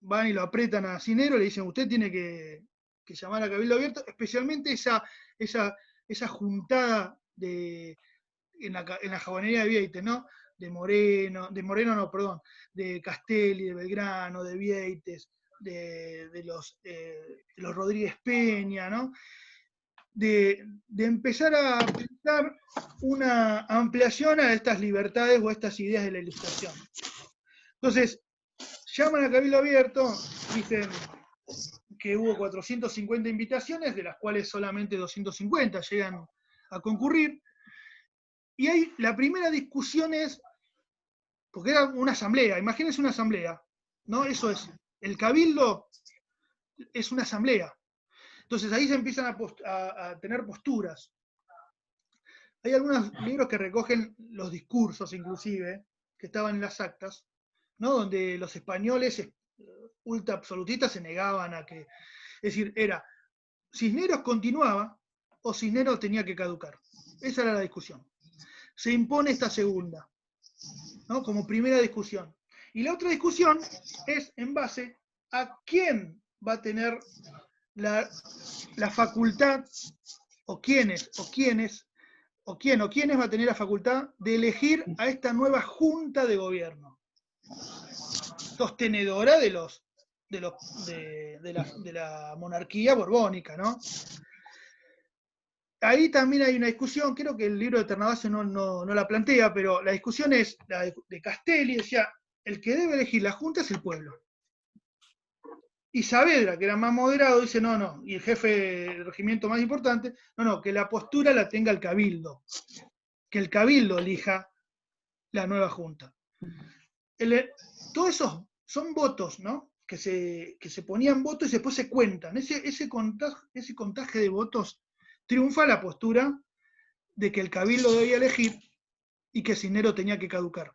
van y lo apretan a Cisneros y le dicen, usted tiene que llamar a Cabildo Abierto, especialmente esa juntada en la jabonería de Vieites, ¿no? De Castelli, de Belgrano, de Vieites, de los Rodríguez Peña, ¿no? De empezar a pensar una ampliación a estas libertades o a estas ideas de la Ilustración. Entonces, llaman a Cabildo Abierto, dicen que hubo 450 invitaciones, de las cuales solamente 250 llegan a concurrir, y ahí la primera discusión es, porque era una asamblea, imagínense una asamblea, ¿no? Eso es, el Cabildo es una asamblea. Entonces ahí se empiezan a tener posturas. Hay algunos libros que recogen los discursos, inclusive, que estaban en las actas, ¿no? Donde los españoles ultra absolutistas se negaban a que... Es decir, era, ¿Cisneros continuaba o Cisneros tenía que caducar? Esa era la discusión. Se impone esta segunda, ¿no? Como primera discusión. Y la otra discusión es en base a quién va a tener la facultad, o quién va a tener la facultad de elegir a esta nueva junta de gobierno, sostenedora de la monarquía borbónica, ¿no? Ahí también hay una discusión, creo que el libro de Ternavasio no la plantea, pero la discusión es la de Castelli, decía, el que debe elegir la junta es el pueblo. Y Saavedra, que era más moderado, dice, no, y el jefe del regimiento más importante, no, que la postura la tenga el Cabildo, que el Cabildo elija la nueva junta. Todos esos son votos, ¿no? Que se ponían votos y después se cuentan. Ese contaje de votos triunfa la postura de que el Cabildo debía elegir y que Cisneros tenía que caducar.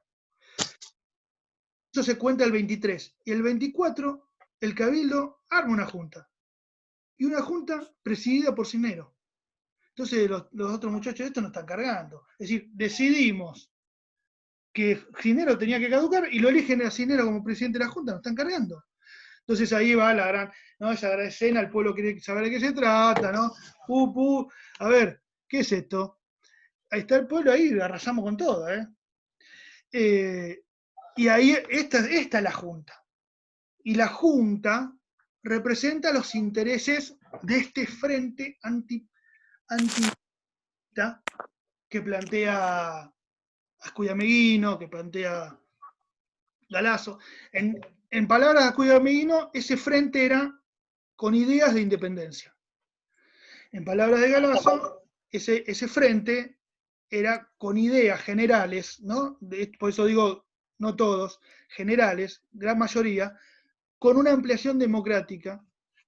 Eso se cuenta el 23. Y el 24, el Cabildo arma una junta. Y una junta presidida por Cisneros. Entonces los otros muchachos de esto nos están cargando. Es decir, decidimos que Cisneros tenía que caducar y lo eligen a Cisneros como presidente de la Junta, nos están cargando. Entonces ahí va la gran, ¿no? Esa gran escena, el pueblo quiere saber de qué se trata, ¿no? A ver, ¿qué es esto? Ahí está el pueblo, ahí arrasamos con todo, y ahí, esta es la Junta. Y la Junta representa los intereses de este frente anti que plantea Ascuyameguino, que plantea Galasso. En palabras de Ascuyameguino, ese frente era con ideas de independencia. En palabras de Galasso, ese frente era con ideas generales, ¿no? Por eso digo, no todos, generales, gran mayoría, con una ampliación democrática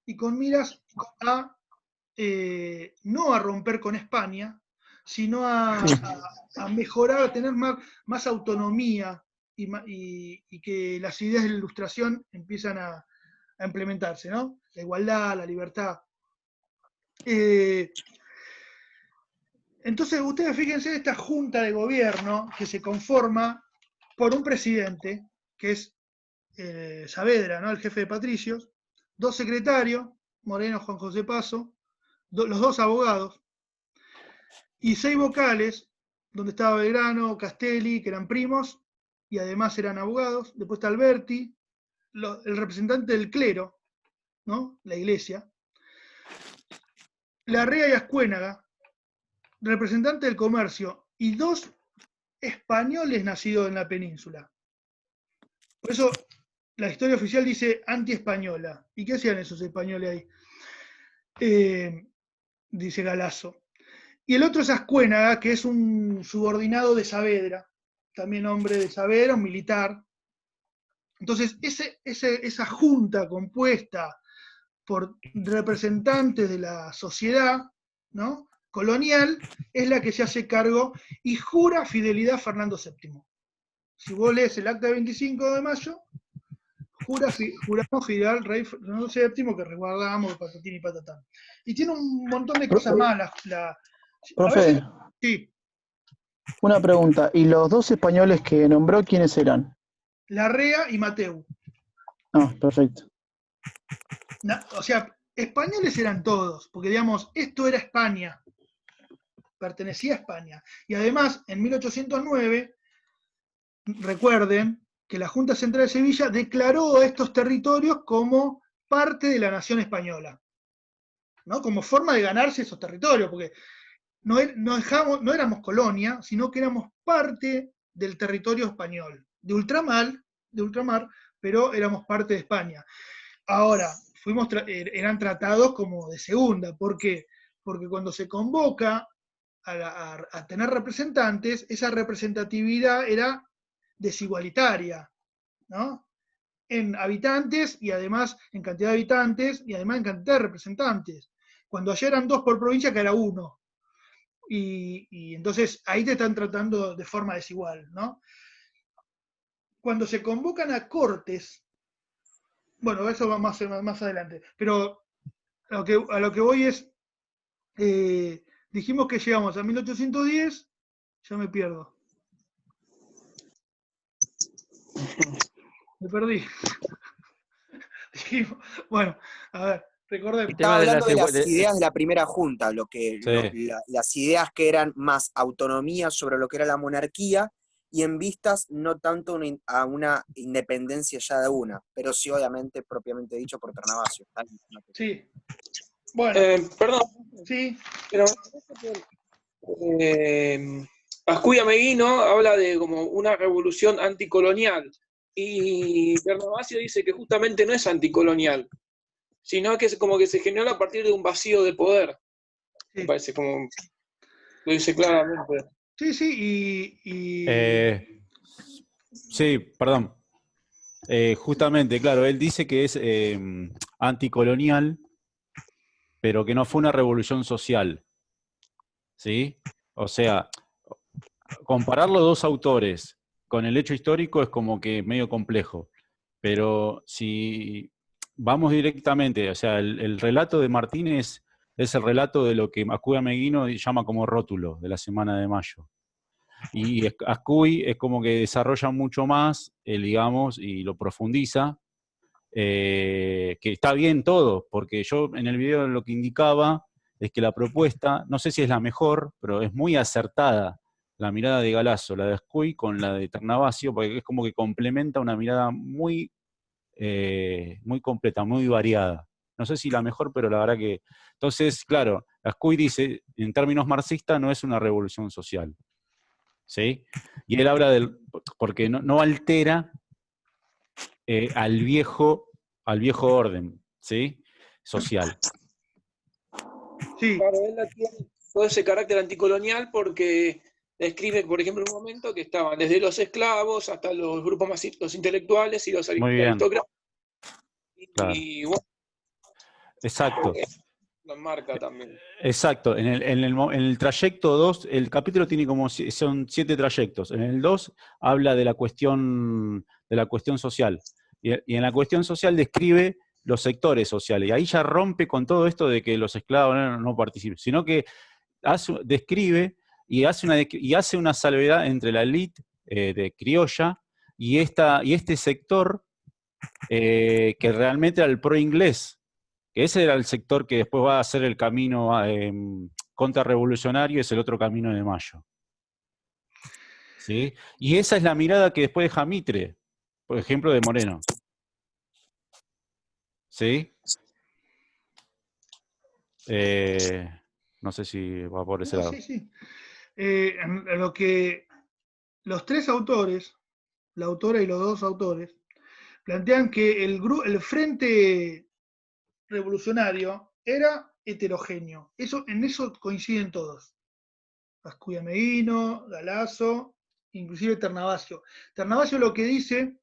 y con miras a no a romper con España, sino a mejorar, a tener más autonomía y que las ideas de la Ilustración empiezan a implementarse, ¿no? La igualdad, la libertad. Entonces, ustedes fíjense en esta junta de gobierno que se conforma por un presidente, que es Saavedra, ¿no? El jefe de patricios, 2 secretarios, Moreno, Juan José Paso, los 2 abogados, y 6 vocales, donde estaba Belgrano, Castelli, que eran primos, y además eran abogados. Después está Alberti, el representante del clero, ¿no? La iglesia. Larrea y Ascuénaga, representante del comercio, y 2 españoles nacidos en la península. Por eso la historia oficial dice anti-española. ¿Y qué hacían esos españoles ahí? Dice Galasso. Y el otro es Ascuénaga, que es un subordinado de Saavedra, también hombre de Saavedra, un militar. Entonces, esa junta compuesta por representantes de la sociedad, ¿no?, colonial, es la que se hace cargo y jura fidelidad a Fernando VII. Si vos lees el acta de 25 de mayo, juramos fidelidad al rey Fernando VII, que resguardamos patatín y patatán. Y tiene un montón de cosas más. Profe, sí. Una pregunta. ¿Y los 2 españoles que nombró, quiénes eran? Larrea y Mateu. Ah, perfecto. O sea, españoles eran todos, porque digamos, esto era España, pertenecía a España. Y además, en 1809, recuerden que la Junta Central de Sevilla declaró estos territorios como parte de la nación española, ¿no? Como forma de ganarse esos territorios, porque no éramos colonia, sino que éramos parte del territorio español, de ultramar, pero éramos parte de España. Ahora, eran tratados como de segunda. ¿Por qué? Porque cuando se convoca a tener representantes, esa representatividad era desigualitaria, ¿no? En habitantes y además en cantidad de habitantes y además en cantidad de representantes. Cuando allá eran 2 por provincia, que era 1. Y entonces ahí te están tratando de forma desigual, ¿no? Cuando se convocan a cortes, bueno, eso va más adelante, pero a lo que voy es, dijimos que llegamos a 1810, ya me pierdo. Me perdí. Dijimos, bueno, a ver, recordemos. Estaba hablando de las ideas de la primera junta, las ideas que eran más autonomía sobre lo que era la monarquía, y en vistas no tanto a una independencia ya de una, pero sí obviamente propiamente dicho por Ternavasio. Sí. Bueno. Perdón. Sí. Pero Ascuyameguino habla de como una revolución anticolonial, y Ternavasio dice que justamente no es anticolonial, sino que es como que se generó a partir de un vacío de poder. Sí. Me parece como lo dice claramente. Sí, sí, perdón. Justamente, claro, él dice que es anticolonial, pero que no fue una revolución social. ¿Sí? O sea, comparar los 2 autores con el hecho histórico es como que medio complejo. Pero si vamos directamente, o sea, el relato de Martínez es el relato de lo que Ascuy Ameguino llama como rótulo de la Semana de Mayo. Y Ascuy es como que desarrolla mucho más, digamos, y lo profundiza, que está bien todo, porque yo en el video lo que indicaba es que la propuesta, no sé si es la mejor, pero es muy acertada la mirada de Galazo, la de Ascuy con la de Ternavasio, porque es como que complementa una mirada muy, muy completa, muy variada. No sé si la mejor, pero la verdad que... Entonces, claro, Ascuy dice, en términos marxistas, no es una revolución social. ¿Sí? Y él habla del... porque no altera al viejo orden, ¿sí? Social. Sí. Claro, él tiene todo ese carácter anticolonial porque describe, por ejemplo, un momento que estaban desde los esclavos hasta los grupos más los intelectuales y los Muy bien. aristócratas. Claro. Y bueno, exacto. Lo marca también. Exacto. En el trayecto 2, el capítulo tiene son 7 trayectos. En el 2 habla de la cuestión social. Y en la cuestión social describe los sectores sociales. Y ahí ya rompe con todo esto de que los esclavos no participen, sino que describe y hace una salvedad entre la élite de criolla y este sector que realmente era el pro-inglés, que ese era el sector que después va a hacer el camino contrarrevolucionario, es el otro camino de Mayo. ¿Sí? Y esa es la mirada que después deja Mitre, por ejemplo, de Moreno. ¿Sí? No sé si va por ese lado. Sí, sí. Lo que los 3 autores, la autora y los 2 autores, plantean que el frente revolucionario era heterogéneo. En eso coinciden todos. Ascuy Ameguino, Galazo, inclusive Ternavasio. Ternavasio lo que dice,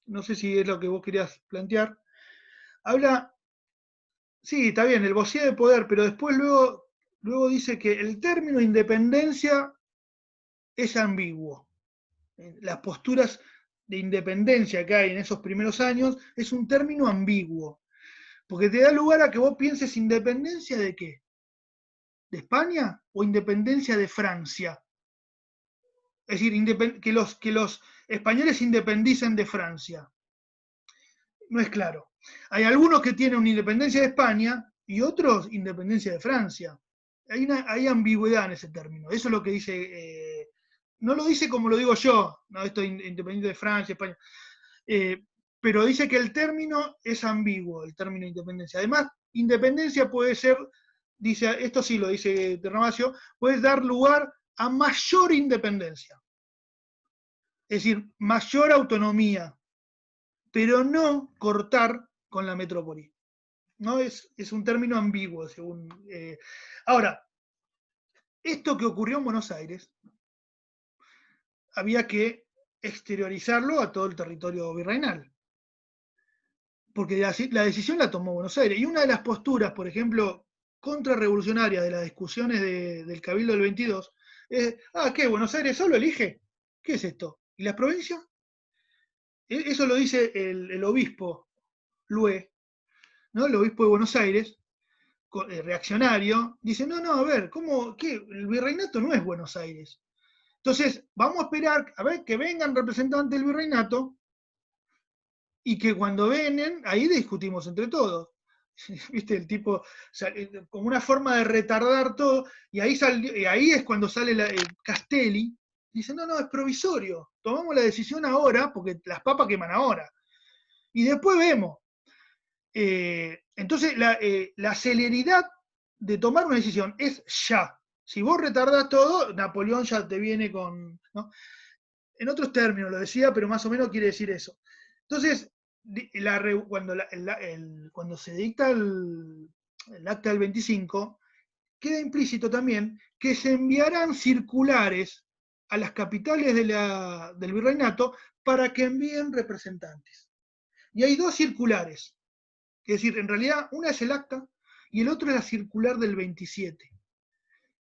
no sé si es lo que vos querías plantear, habla, sí, está bien, el vacío de poder, pero después luego dice que el término independencia es ambiguo. Las posturas de independencia que hay en esos primeros años es un término ambiguo, porque te da lugar a que vos pienses independencia de qué, de España o independencia de Francia. Es decir, que los españoles independicen de Francia. No es claro. Hay algunos que tienen una independencia de España y otros independencia de Francia. Hay ambigüedad en ese término. Eso es lo que dice... no lo dice como lo digo yo, no, esto es independiente de Francia, España, pero dice que el término es ambiguo, el término independencia. Además, independencia puede ser, dice, esto sí lo dice Ternavasio, puede dar lugar a mayor independencia. Es decir, mayor autonomía, pero no cortar con la metrópoli. ¿No? Es un término ambiguo, según... Ahora, esto que ocurrió en Buenos Aires, había que exteriorizarlo a todo el territorio virreinal. Porque la decisión la tomó Buenos Aires. Y una de las posturas, por ejemplo, contrarrevolucionarias de las discusiones del Cabildo del 22, es, ¿qué? ¿Buenos Aires solo elige? ¿Qué es esto? ¿Y las provincias? Eso lo dice el obispo Lué, ¿no? El obispo de Buenos Aires, reaccionario, dice, no, a ver, ¿qué? El virreinato no es Buenos Aires. Entonces, vamos a esperar a ver que vengan representantes del virreinato y que cuando vengan, ahí discutimos entre todos. ¿Viste? El tipo, como una forma de retardar todo, y ahí es cuando sale Castelli, dice, no, es provisorio, tomamos la decisión ahora, porque las papas queman ahora. Y después vemos. Entonces, la celeridad de tomar una decisión es ya. Si vos retardás todo, Napoleón ya te viene con... ¿no? En otros términos lo decía, pero más o menos quiere decir eso. Entonces, cuando se dicta el acta del 25, queda implícito también que se enviarán circulares a las capitales del virreinato para que envíen representantes. Y hay 2 circulares. Es decir, en realidad, una es el acta y el otro es la circular del 27.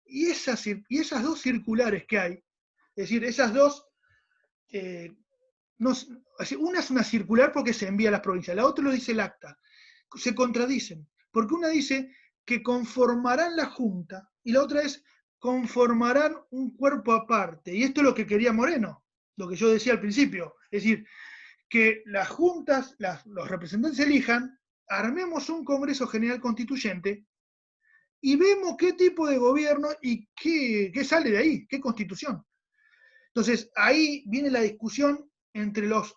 Y esas 2 circulares que hay, es decir, esas 2 una es una circular porque se envía a las provincias, la otra lo dice el acta. Se contradicen, porque una dice que conformarán la Junta y la otra es conformarán un cuerpo aparte. Y esto es lo que quería Moreno, lo que yo decía al principio. Es decir, que las juntas, los representantes elijan, armemos un Congreso General Constituyente y vemos qué tipo de gobierno y qué sale de ahí, qué constitución. Entonces, ahí viene la discusión entre los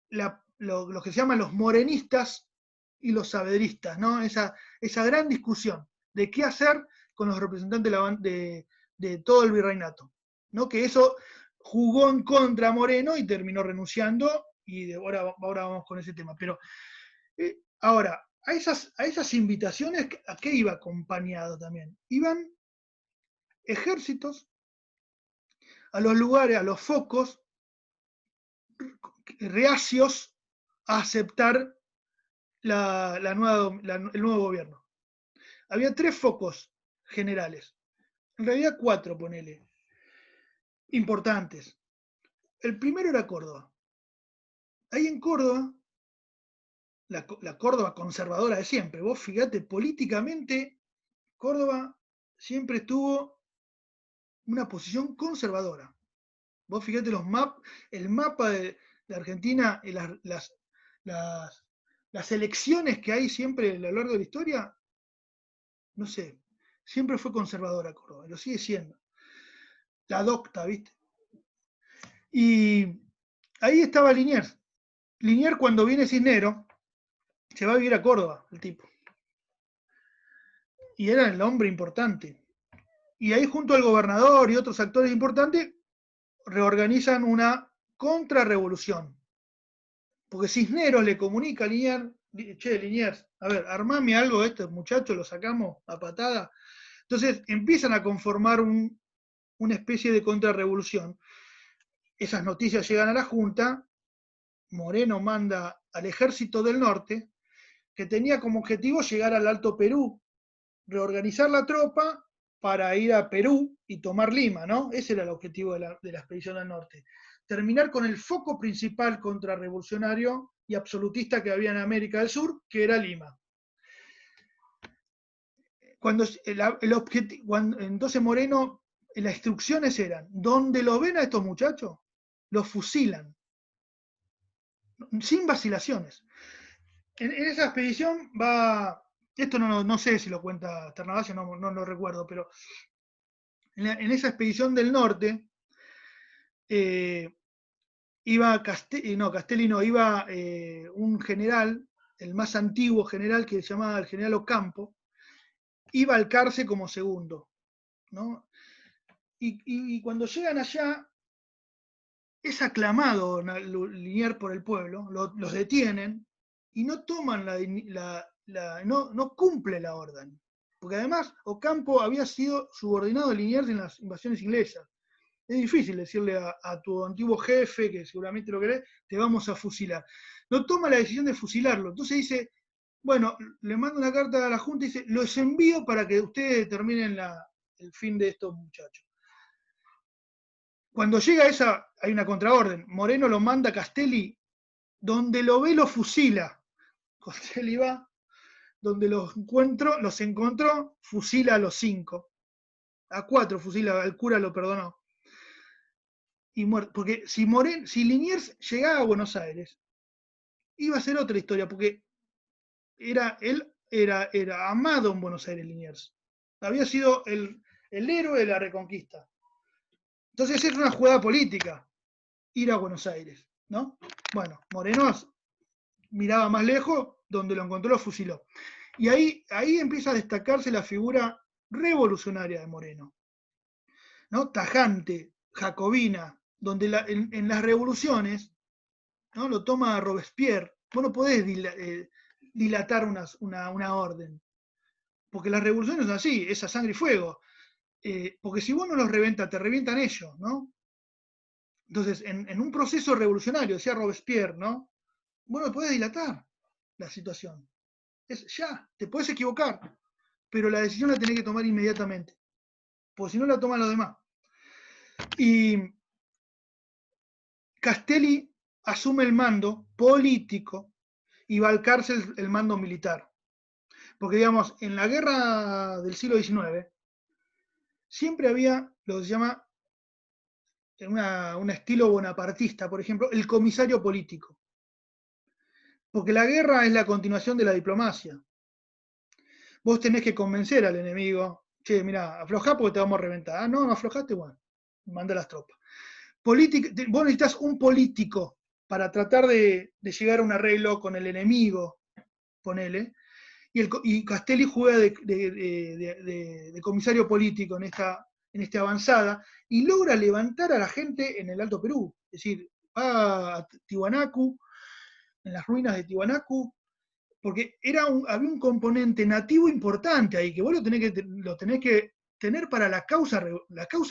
que se llaman los morenistas y los saavedristas, ¿no? Esa gran discusión de qué hacer con los representantes de todo el virreinato, ¿no? Que eso jugó en contra a Moreno y terminó renunciando, y ahora vamos con ese tema. Pero ahora, a esas invitaciones, ¿a qué iba acompañado también? Iban ejércitos a los lugares, a los focos, reacios a aceptar el nuevo gobierno. Había 3 focos generales, en realidad 4, ponele, importantes. El primero era Córdoba. Ahí en Córdoba, la Córdoba conservadora de siempre, vos fíjate, políticamente, Córdoba siempre estuvo una posición conservadora. Vos fíjate el mapa de Argentina y las elecciones que hay siempre a lo largo de la historia, no sé, siempre fue conservadora Córdoba, lo sigue siendo. La docta, ¿viste? Y ahí estaba Liniers. Liniers, cuando viene Cisneros, se va a vivir a Córdoba, el tipo. Y era el hombre importante. Y ahí, junto al gobernador y otros actores importantes, reorganizan una contrarrevolución. Porque Cisneros le comunica a Liniers, che, Liniers, a ver, armame algo de estos muchachos, lo sacamos a patada. Entonces empiezan a conformar una especie de contrarrevolución. Esas noticias llegan a la Junta, Moreno manda al Ejército del Norte, que tenía como objetivo llegar al Alto Perú, reorganizar la tropa para ir a Perú y tomar Lima, ¿no? Ese era el objetivo de la expedición al norte. Terminar con el foco principal contrarrevolucionario y absolutista que había en América del Sur, que era Lima. Entonces Moreno, las instrucciones eran, donde lo ven a estos muchachos, los fusilan, sin vacilaciones. En esa expedición va, esto no sé si lo cuenta Ternavasio, no lo recuerdo, pero en esa expedición del norte iba iba un general, el más antiguo general, que se llamaba el general Ocampo, iba al Carce como segundo, ¿no? Y cuando llegan allá, es aclamado Liniers por el pueblo, los detienen y no toman no cumple la orden. Porque además Ocampo había sido subordinado a Liniers en las invasiones inglesas. Es difícil decirle a tu antiguo jefe, que seguramente lo querés, te vamos a fusilar. No toma la decisión de fusilarlo. Entonces dice, bueno, le manda una carta a la Junta y dice, los envío para que ustedes determinen el fin de estos muchachos. Cuando llega hay una contraorden. Moreno lo manda a Castelli, donde lo ve lo fusila. Castelli va, donde los encontró, fusila a los 5. A 4 fusila, al cura lo perdonó. Y muerto. Porque si Liniers llegaba a Buenos Aires, iba a ser otra historia, porque él era amado en Buenos Aires, Liniers. Había sido el héroe de la Reconquista. Entonces es una jugada política, ir a Buenos Aires, ¿no? Bueno, Moreno miraba más lejos, donde lo encontró lo fusiló. Y ahí empieza a destacarse la figura revolucionaria de Moreno, ¿no? Tajante, jacobina, donde en las revoluciones, ¿no? Lo toma Robespierre. Vos no podés dilatar una orden, porque las revoluciones son así, es a sangre y fuego. Porque si vos no los reventas, te revientan ellos, ¿no? Entonces, en un proceso revolucionario, decía Robespierre, ¿no? Vos no podés dilatar la situación. Es ya, te podés equivocar, pero la decisión la tenés que tomar inmediatamente, porque si no la toman los demás. Y Castelli asume el mando político y va al cárcel el mando militar. Porque, digamos, en la guerra del siglo XIX siempre había lo que se llama, en un estilo bonapartista, por ejemplo, el comisario político. Porque la guerra es la continuación de la diplomacia. Vos tenés que convencer al enemigo, che, mirá, aflojá porque te vamos a reventar. Ah, no aflojaste, bueno, manda las tropas. Vos necesitas un político para tratar de llegar a un arreglo con el enemigo, ponele, y Castelli juega de comisario político en esta avanzada y logra levantar a la gente en el Alto Perú. Es decir, va a Tiwanaku, en las ruinas de Tiwanaku, porque había un componente nativo importante ahí, que vos lo tenés que tener para la causa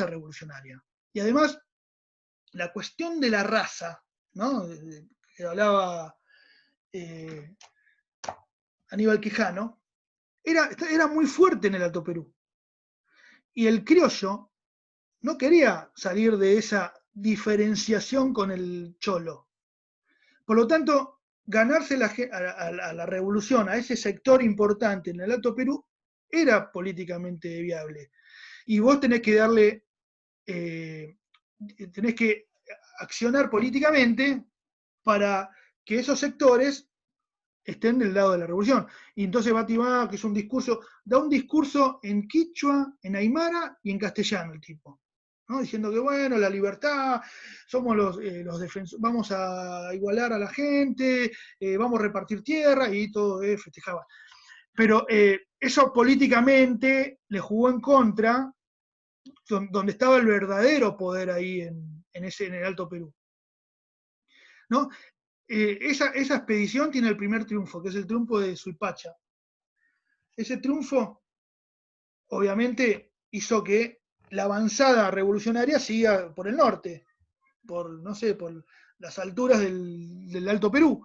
revolucionaria. Y además, la cuestión de la raza, ¿no? Que hablaba Aníbal Quijano, era muy fuerte en el Alto Perú. Y el criollo no quería salir de esa diferenciación con el cholo. Por lo tanto, ganarse a la revolución, a ese sector importante en el Alto Perú, era políticamente viable. Y vos tenés que tenés que accionar políticamente para que esos sectores estén del lado de la revolución. Y entonces Batibá, que es da un discurso en quichua, en aymara y en castellano el tipo, ¿no? Diciendo que bueno, la libertad, somos los defensores, vamos a igualar a la gente, vamos a repartir tierra, y todo festejaba. Pero eso políticamente le jugó en contra, donde estaba el verdadero poder ahí en el Alto Perú, ¿no? Esa expedición tiene el primer triunfo, que es el triunfo de Suipacha. Ese triunfo, obviamente, hizo que la avanzada revolucionaria siga por el norte, por las alturas del Alto Perú.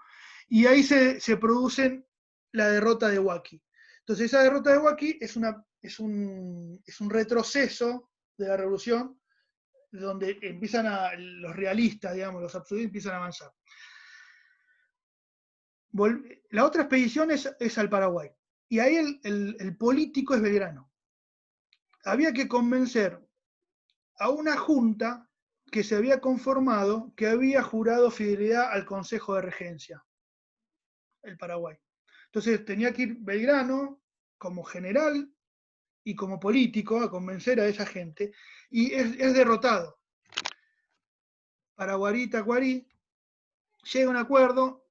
Y ahí se producen la derrota de Huaki. Entonces, esa derrota de Huaki es un retroceso de la revolución, donde los realistas, digamos, los absolutistas empiezan a avanzar. La otra expedición es al Paraguay. Y ahí el político es Belgrano. Había que convencer a una junta que se había conformado, que había jurado fidelidad al Consejo de Regencia, el Paraguay. Entonces tenía que ir Belgrano como general y como político a convencer a esa gente, y es derrotado. Paraguarí, Tacuarí, llega a un acuerdo,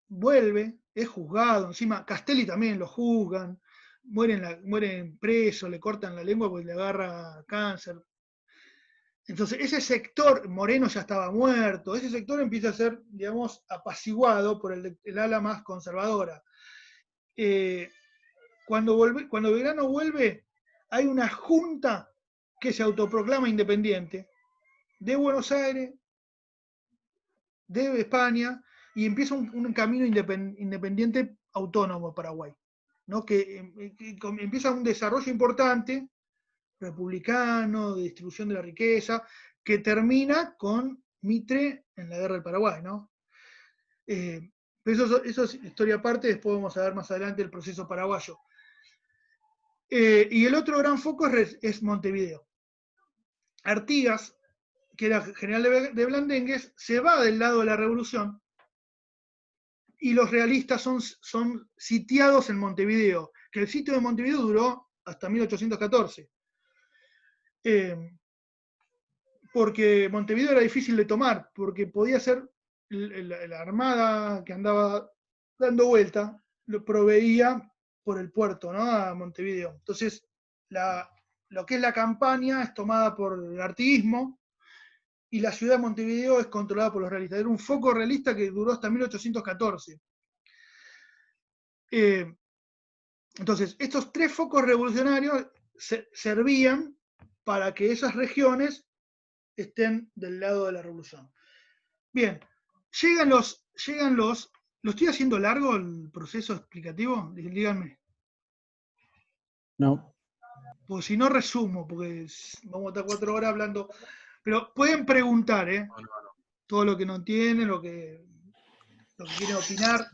vuelve, es juzgado, encima Castelli también lo juzgan, mueren preso, le cortan la lengua porque le agarra cáncer. Entonces ese sector, Moreno ya estaba muerto, ese sector empieza a ser, digamos, apaciguado por el ala más conservadora. Cuando Belgrano vuelve, hay una junta que se autoproclama independiente de Buenos Aires, de España, y empieza un camino independiente autónomo Paraguay, ¿no? Que empieza un desarrollo importante, republicano, de distribución de la riqueza, que termina con Mitre en la guerra del Paraguay, ¿no? Pero eso es historia aparte, después vamos a ver más adelante el proceso paraguayo. Y el otro gran foco es Montevideo. Artigas, que era general de Blandengues, se va del lado de la revolución, y los realistas son sitiados en Montevideo, que el sitio de Montevideo duró hasta 1814. Porque Montevideo era difícil de tomar, porque podía ser la armada que andaba dando vuelta, lo proveía por el puerto, ¿no? A Montevideo. Entonces, lo que es la campaña es tomada por el artiguismo, y la ciudad de Montevideo es controlada por los realistas. Era un foco realista que duró hasta 1814. Entonces, estos tres focos revolucionarios servían para que esas regiones estén del lado de la revolución. Bien, ¿lo estoy haciendo largo el proceso explicativo? Díganme. No. Pues si no resumo, porque vamos a estar 4 horas hablando. Pero pueden preguntar, No. todo lo que no entienden, lo que quieren opinar.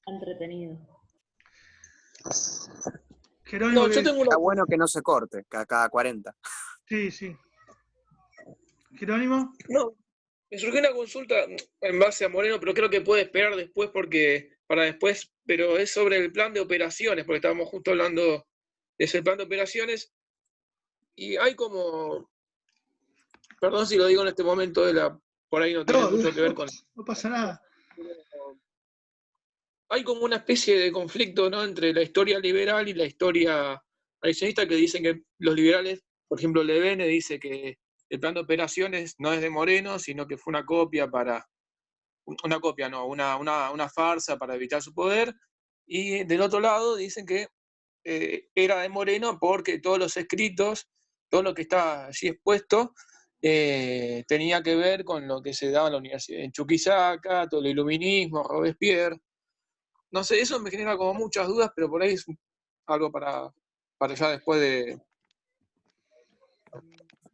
Entretenido. Jerónimo, No, yo tengo Está una... bueno que no se corte, cada 40. Sí, sí. Jerónimo. No, me surgió una consulta en base a Moreno, pero creo que puede esperar después para después, pero es sobre el plan de operaciones, porque estábamos justo hablando de ese plan de operaciones, y hay como, perdón si lo digo en este momento, por ahí no tiene mucho que ver con... No pasa nada. Hay como una especie de conflicto, ¿no?, entre la historia liberal y la historia adicionista, que dicen que los liberales, por ejemplo, Levene dice que el plan de operaciones no es de Moreno, sino que fue una copia una farsa para evitar su poder, y del otro lado dicen que era de Moreno porque todos los escritos, todo lo que está allí expuesto, tenía que ver con lo que se daba en la universidad, en Chuquisaca, todo el iluminismo, Robespierre. No sé, eso me genera como muchas dudas, pero por ahí es algo para ya después de...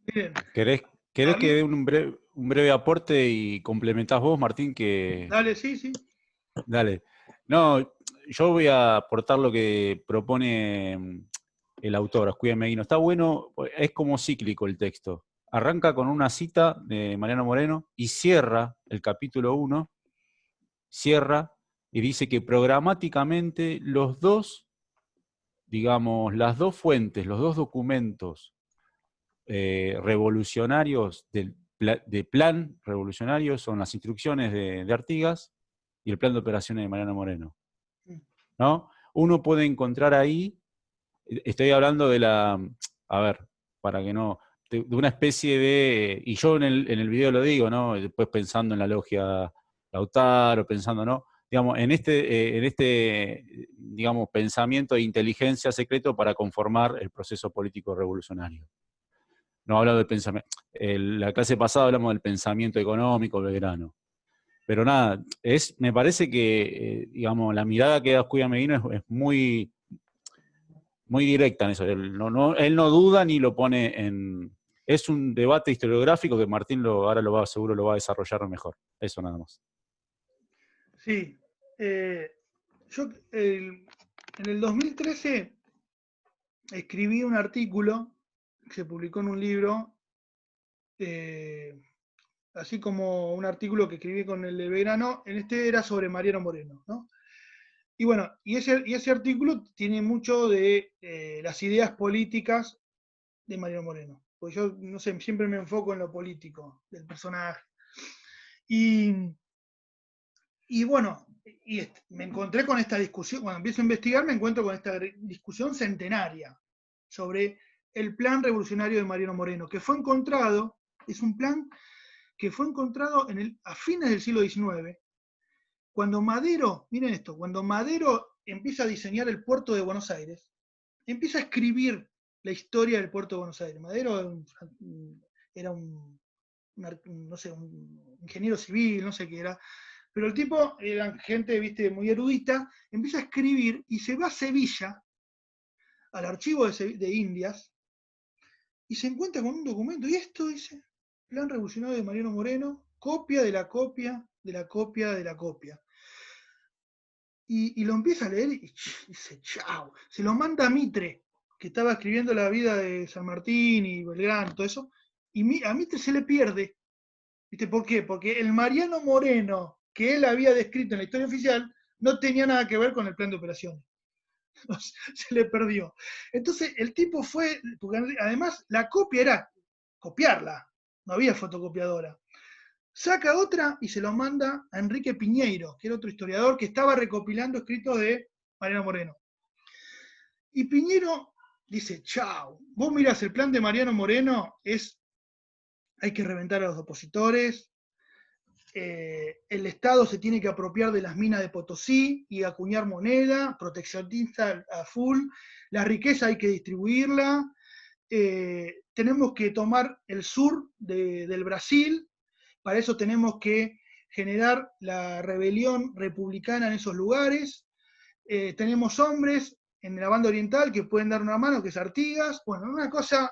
Miren, ¿Querés que dé un breve aporte y complementás vos, Martín? Dale, sí. Dale. No, yo voy a aportar lo que propone el autor, Ascuía Meguino. Está bueno, es como cíclico el texto. Arranca con una cita de Mariano Moreno y cierra el capítulo 1, cierra y dice que programáticamente los dos, digamos, las dos fuentes, los dos documentos revolucionarios de plan revolucionario son las instrucciones de Artigas y el plan de operaciones de Mariano Moreno, ¿no? Uno puede encontrar ahí, estoy hablando de a ver, para que no, de una especie de, y yo en el video lo digo, ¿no? Después pensando en la logia Lautaro, pensando, ¿no? Digamos, en este digamos, pensamiento de inteligencia secreto para conformar el proceso político revolucionario. No hablo del pensamiento. La clase pasada hablamos del pensamiento económico, Belgrano. Pero nada, me parece que, digamos, la mirada que da Ascuía Meguino es muy, muy directa en eso. Él no duda ni lo pone en... Es un debate historiográfico que Martín seguro lo va a desarrollar mejor. Eso nada más. Sí. Yo en el 2013 escribí un artículo que se publicó en un libro, así como un artículo que escribí con el de Belgrano, era sobre Mariano Moreno, ¿no? Y bueno, y ese artículo tiene mucho de las ideas políticas de Mariano Moreno, porque yo, no sé, siempre me enfoco en lo político del personaje. Y bueno, me encontré con esta discusión, cuando empiezo a investigar me encuentro con esta discusión centenaria sobre el plan revolucionario de Mariano Moreno, que fue encontrado, es un plan que fue encontrado a fines del siglo XIX, cuando Madero, miren esto, cuando Madero empieza a diseñar el puerto de Buenos Aires, empieza a escribir la historia del puerto de Buenos Aires. Madero era un ingeniero civil, no sé qué era, pero el tipo era gente, viste, muy erudita, empieza a escribir y se va a Sevilla, al archivo de Indias, y se encuentra con un documento, y esto dice, Plan Revolucionario de Mariano Moreno, copia de la copia, de la copia, de la copia. Y lo empieza a leer y dice, chao, se lo manda a Mitre, que estaba escribiendo la vida de San Martín y Belgrano, todo eso, y a Mitre se le pierde. ¿Viste por qué? Porque el Mariano Moreno que él había descrito en la historia oficial no tenía nada que ver con el plan de operaciones. Se le perdió. Entonces el tipo fue, porque además la copia era copiarla, no había fotocopiadora. Saca otra y se lo manda a Enrique Piñeiro, que era otro historiador que estaba recopilando escritos de Mariano Moreno. Y Piñeiro dice, chao, vos mirás, el plan de Mariano Moreno hay que reventar a los opositores, el Estado se tiene que apropiar de las minas de Potosí y acuñar moneda, proteccionista a full, la riqueza hay que distribuirla, tenemos que tomar el sur del Brasil, para eso tenemos que generar la rebelión republicana en esos lugares, tenemos hombres en la banda oriental que pueden dar una mano, que es Artigas, bueno, una cosa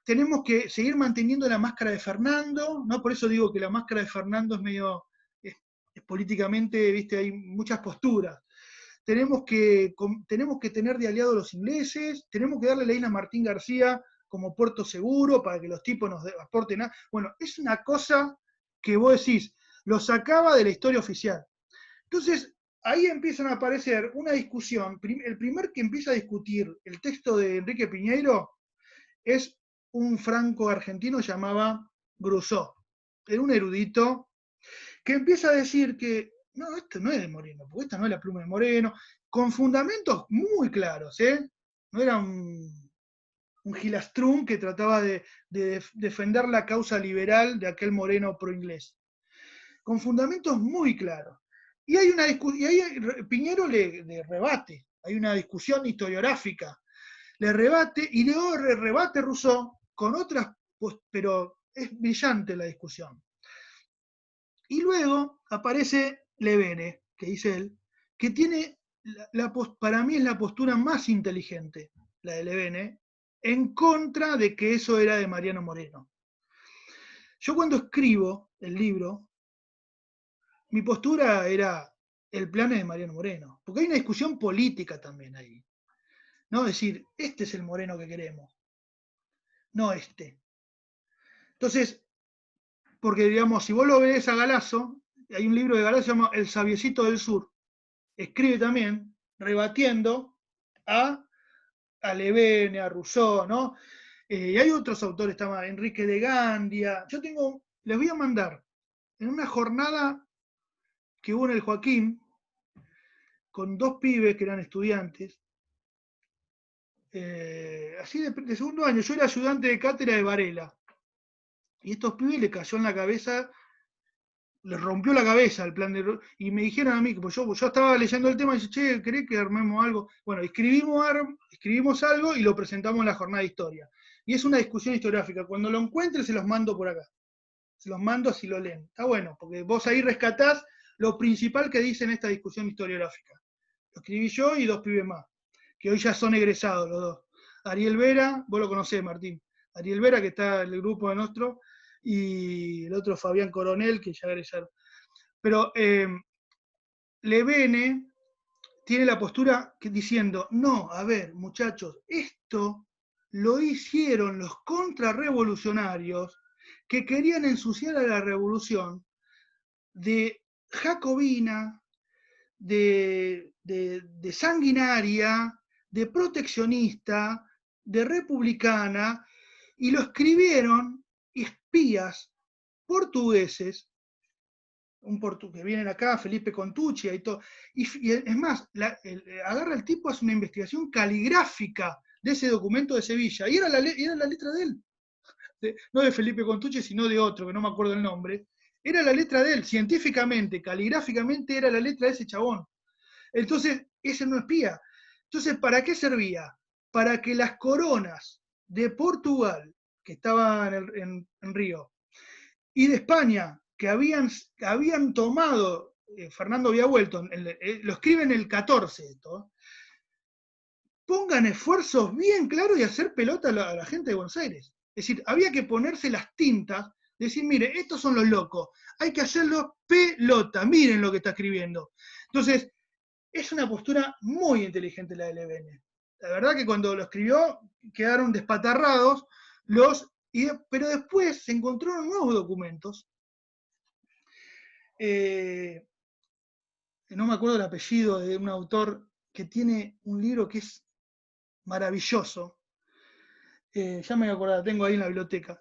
tenemos que seguir manteniendo la máscara de Fernando, ¿no? Por eso digo que la máscara de Fernando es medio, es políticamente, ¿viste? Hay muchas posturas. Tenemos que tener de aliados a los ingleses, tenemos que darle la isla a Martín García como puerto seguro para que los tipos nos aporten nada. Bueno, es una cosa que vos decís, lo sacaba de la historia oficial. Entonces, ahí empiezan a aparecer una discusión. El primer que empieza a discutir el texto de Enrique Piñeiro es un franco argentino llamado Grusó. Era un erudito que empieza a decir que no, esto no es de Moreno, porque esta no es la pluma de Moreno, con fundamentos muy claros, ¿eh? No era un gilastrún que trataba de defender la causa liberal de aquel Moreno pro-inglés. Con fundamentos muy claros. Y hay una discusión, y ahí Piñero le rebate, hay una discusión historiográfica, le rebate, y luego rebate Rousseau con otras, pues, pero es brillante la discusión. Y luego aparece Levene, que dice él, que tiene, para mí es la postura más inteligente, la de Levene, en contra de que eso era de Mariano Moreno. Yo cuando escribo el libro, mi postura era el plan de Mariano Moreno, porque hay una discusión política también ahí. No decir, este es el Moreno que queremos, no este. Entonces, porque digamos, si vos lo ves a Galasso, hay un libro de Galasso llamado El Sabiecito del Sur, escribe también rebatiendo a Levene, a Rousseau, ¿no? Y hay otros autores, está Enrique de Gandia. Les voy a mandar en una jornada que hubo en el Joaquín, con 2 pibes que eran estudiantes, así de segundo año. Yo era ayudante de cátedra de Varela, y estos pibes le cayó en la cabeza, les rompió la cabeza el plan de... Y me dijeron a mí, pues yo estaba leyendo el tema y dije, che, ¿querés que armemos algo? Bueno, escribimos algo y lo presentamos en la jornada de historia. Y es una discusión historiográfica. Cuando lo encuentre se los mando por acá. Se los mando así lo leen. Está bueno, porque vos ahí rescatás lo principal que dice en esta discusión historiográfica. Lo escribí yo y 2 pibes más, que hoy ya son egresados los 2. Ariel Vera, vos lo conocés, Martín. Ariel Vera, que está en el grupo de nuestro, y el otro Fabián Coronel, que ya egresaron. Pero Levene tiene la postura diciendo, no, a ver, muchachos, esto lo hicieron los contrarrevolucionarios que querían ensuciar a la revolución de jacobina, de sanguinaria, de proteccionista, de republicana, y lo escribieron espías portugueses, que vienen acá, Felipe Contucci y todo, y es más, agarra el tipo, hace una investigación caligráfica de ese documento de Sevilla, y era la letra de él, no de Felipe Contucci, sino de otro, que no me acuerdo el nombre, era la letra de él, científicamente, caligráficamente era la letra de ese chabón. Entonces, ese no espía. Entonces, ¿para qué servía? Para que las coronas de Portugal, que estaban en Río, y de España, que habían tomado, Fernando había vuelto, lo escribe en el 14 esto, pongan esfuerzos bien claros y hacer pelota a la gente de Buenos Aires. Es decir, había que ponerse las tintas, decir, mire, estos son los locos, hay que hacerlo pelota, miren lo que está escribiendo. Entonces, es una postura muy inteligente la de Levene. La verdad que cuando lo escribió quedaron despatarrados pero después se encontraron nuevos documentos. No me acuerdo el apellido de un autor que tiene un libro que es maravilloso. Ya me voy a acordar, tengo ahí en la biblioteca.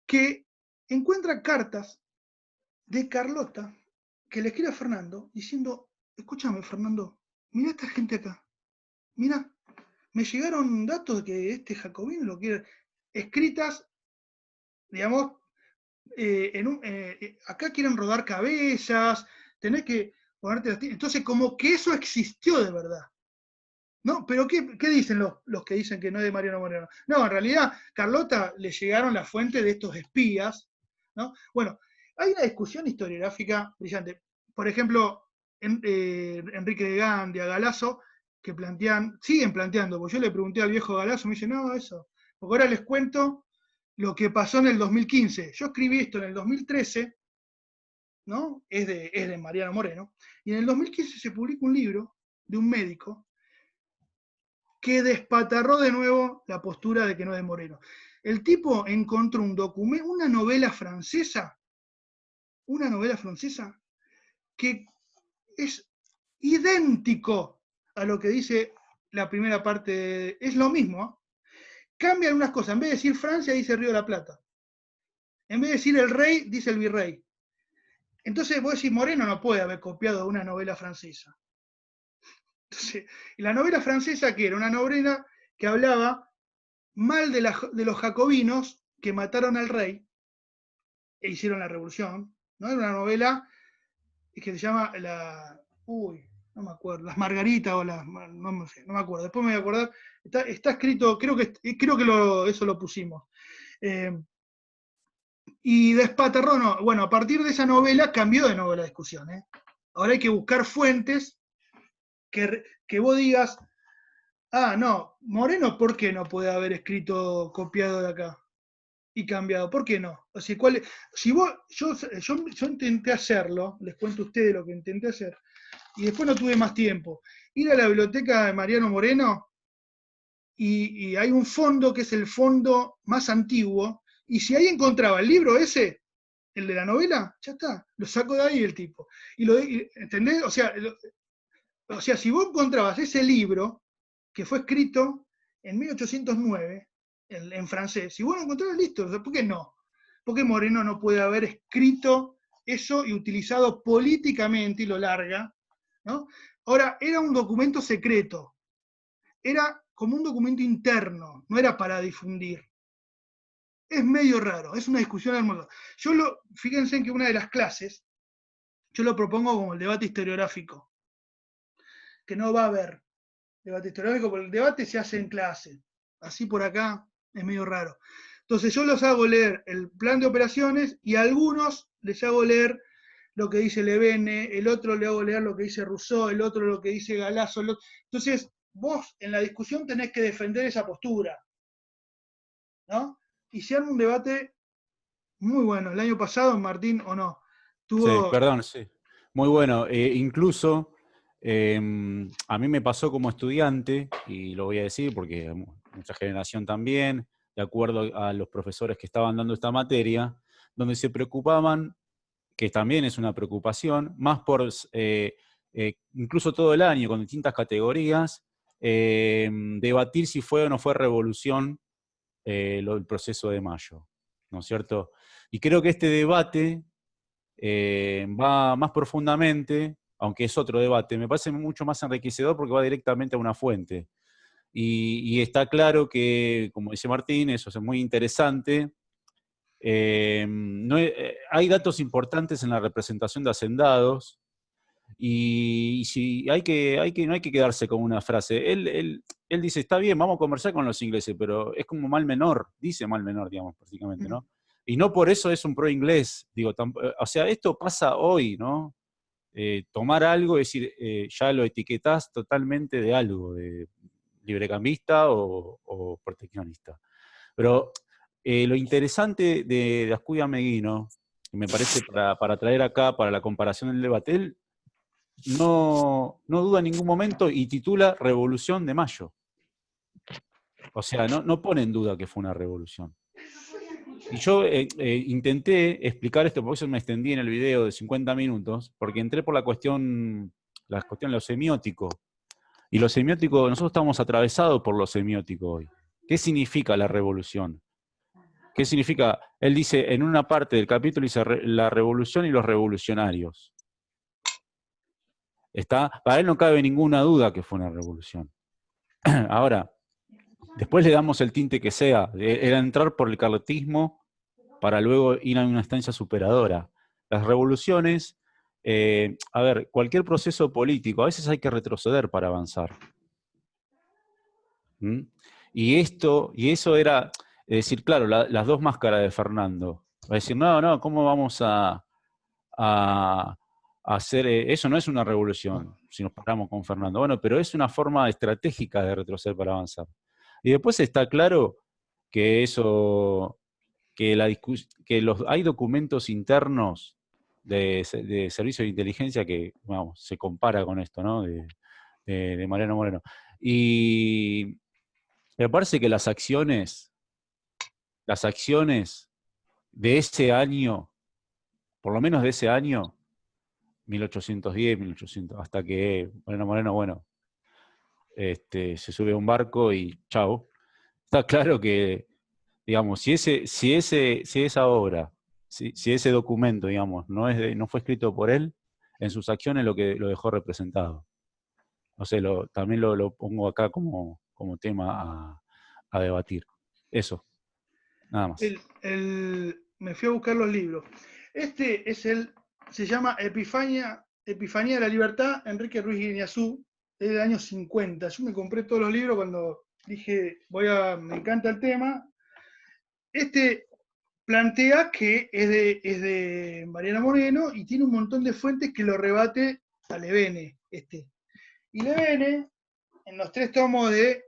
Que encuentra cartas de Carlota que le escribe a Fernando diciendo, escúchame Fernando, mira esta gente acá, mira, me llegaron datos de que este jacobino lo quiere, escritas, digamos, acá quieren rodar cabezas, tenés que ponerte las... Entonces, como que eso existió de verdad. ¿No? Pero ¿qué dicen los que dicen que no es de Mariano Moreno? No, en realidad, Carlota le llegaron las fuentes de estos espías, ¿no? Bueno, hay una discusión historiográfica brillante. Por ejemplo, Enrique de Gandia, Galasso, que siguen planteando, porque yo le pregunté al viejo Galasso, me dice, no, eso porque ahora les cuento lo que pasó en el 2015. Yo escribí esto en el 2013, ¿no? Es de Mariano Moreno, y en el 2015 se publica un libro de un médico que despatarró de nuevo la postura de que no es de Moreno. El tipo encontró un documento, una novela francesa, que es idéntico a lo que dice la primera parte, es lo mismo, ¿eh? Cambian unas cosas, en vez de decir Francia dice Río de la Plata, en vez de decir el rey dice el virrey. Entonces vos decís, Moreno no puede haber copiado una novela francesa. Entonces, la novela francesa, que era una novela que hablaba mal de los jacobinos que mataron al rey e hicieron la revolución, ¿no? Era una novela que se llama no me acuerdo, Las Margaritas o no me acuerdo, después me voy a acordar. Está escrito, creo que eso lo pusimos. Y despatarró, no. Bueno, a partir de esa novela cambió de nuevo la discusión, ¿eh? Ahora hay que buscar fuentes que vos digas, no, Moreno, ¿por qué no puede haber escrito copiado de acá y cambiado? ¿Por qué no? O sea, yo intenté hacerlo, les cuento a ustedes lo que intenté hacer, y después no tuve más tiempo. Ir a la biblioteca de Mariano Moreno, y hay un fondo que es el fondo más antiguo, y si ahí encontraba el libro ese, el de la novela, ya está, lo saco de ahí el tipo. ¿Entendés? O sea, si vos encontrabas ese libro, que fue escrito en 1809, en francés, si vos lo encontrabas, listo, ¿por qué no? ¿Por qué Moreno no puede haber escrito eso y utilizado políticamente y lo larga, ¿no? Ahora, era un documento secreto, era como un documento interno, no era para difundir. Es medio raro, es una discusión hermosa. Fíjense en que una de las clases, yo lo propongo como el debate historiográfico, que no va a haber debate historiográfico, porque el debate se hace en clase. Así por acá es medio raro. Entonces yo los hago leer el plan de operaciones y a algunos les hago leer lo que dice Levene, el otro le hago leer lo que dice Rousseau, el otro lo que dice Galasso. Entonces vos en la discusión tenés que defender esa postura, ¿no? Y se arma un debate muy bueno. El año pasado, Martín, ¿o no? Sí. Muy bueno. Incluso a mí me pasó como estudiante, y lo voy a decir porque nuestra generación también, de acuerdo a los profesores que estaban dando esta materia, donde se preocupaban, que también es una preocupación, más por, incluso todo el año, con distintas categorías, debatir si fue o no fue revolución el proceso de mayo, ¿no es cierto? Y creo que este debate va más profundamente, aunque es otro debate, me parece mucho más enriquecedor porque va directamente a una fuente. Y está claro que, como dice Martín, eso es muy interesante. Hay datos importantes en la representación de hacendados, y si no hay que quedarse con una frase. Él dice, está bien, vamos a conversar con los ingleses, pero es como mal menor, dice mal menor, digamos, prácticamente, ¿no? Y no por eso es un pro inglés, digo, o sea, esto pasa hoy, ¿no? Tomar algo, es decir, ya lo etiquetás totalmente de algo, de librecambista o proteccionista. Pero lo interesante de Ascuy Meguino, que me parece para traer acá, para la comparación del debate, él no duda en ningún momento y titula Revolución de Mayo. O sea, no pone en duda que fue una revolución. Y yo intenté explicar esto, por eso me extendí en el video de 50 minutos, porque entré por la cuestión de lo semiótico. Y lo semiótico, nosotros estamos atravesados por lo semiótico hoy. ¿Qué significa la revolución? ¿Qué significa? Él dice, en una parte del capítulo, dice la revolución y los revolucionarios. Para él no cabe ninguna duda que fue una revolución. Ahora, después le damos el tinte que sea. Era entrar por el carletismo para luego ir a una instancia superadora. Las revoluciones, a ver, cualquier proceso político, a veces hay que retroceder para avanzar. ¿Mm? Y eso era, es decir, claro, las dos máscaras de Fernando. Va a decir, no, ¿cómo vamos a hacer? Eso no es una revolución, si nos paramos con Fernando. Bueno, pero es una forma estratégica de retroceder para avanzar. Y después está claro que eso, que hay documentos internos de servicios de inteligencia que, vamos, se compara con esto, ¿no? De Mariano Moreno. Y me parece que las acciones de ese año, por lo menos de ese año, 1810, 1800, hasta que Mariano Moreno, bueno, se sube a un barco y chao. Está claro que, digamos, si esa obra, si ese documento, digamos, no fue escrito por él, en sus acciones lo dejó representado. No sé, también lo pongo acá como tema a debatir. Eso, nada más. Me fui a buscar los libros. Se llama Epifanía de la Libertad, Enrique Ruiz Guiñazú, es del año 50. Yo me compré todos los libros cuando dije, me encanta el tema. Plantea que es de Mariano Moreno y tiene un montón de fuentes que lo rebate a Levene. Y Levene, en los 3 tomos de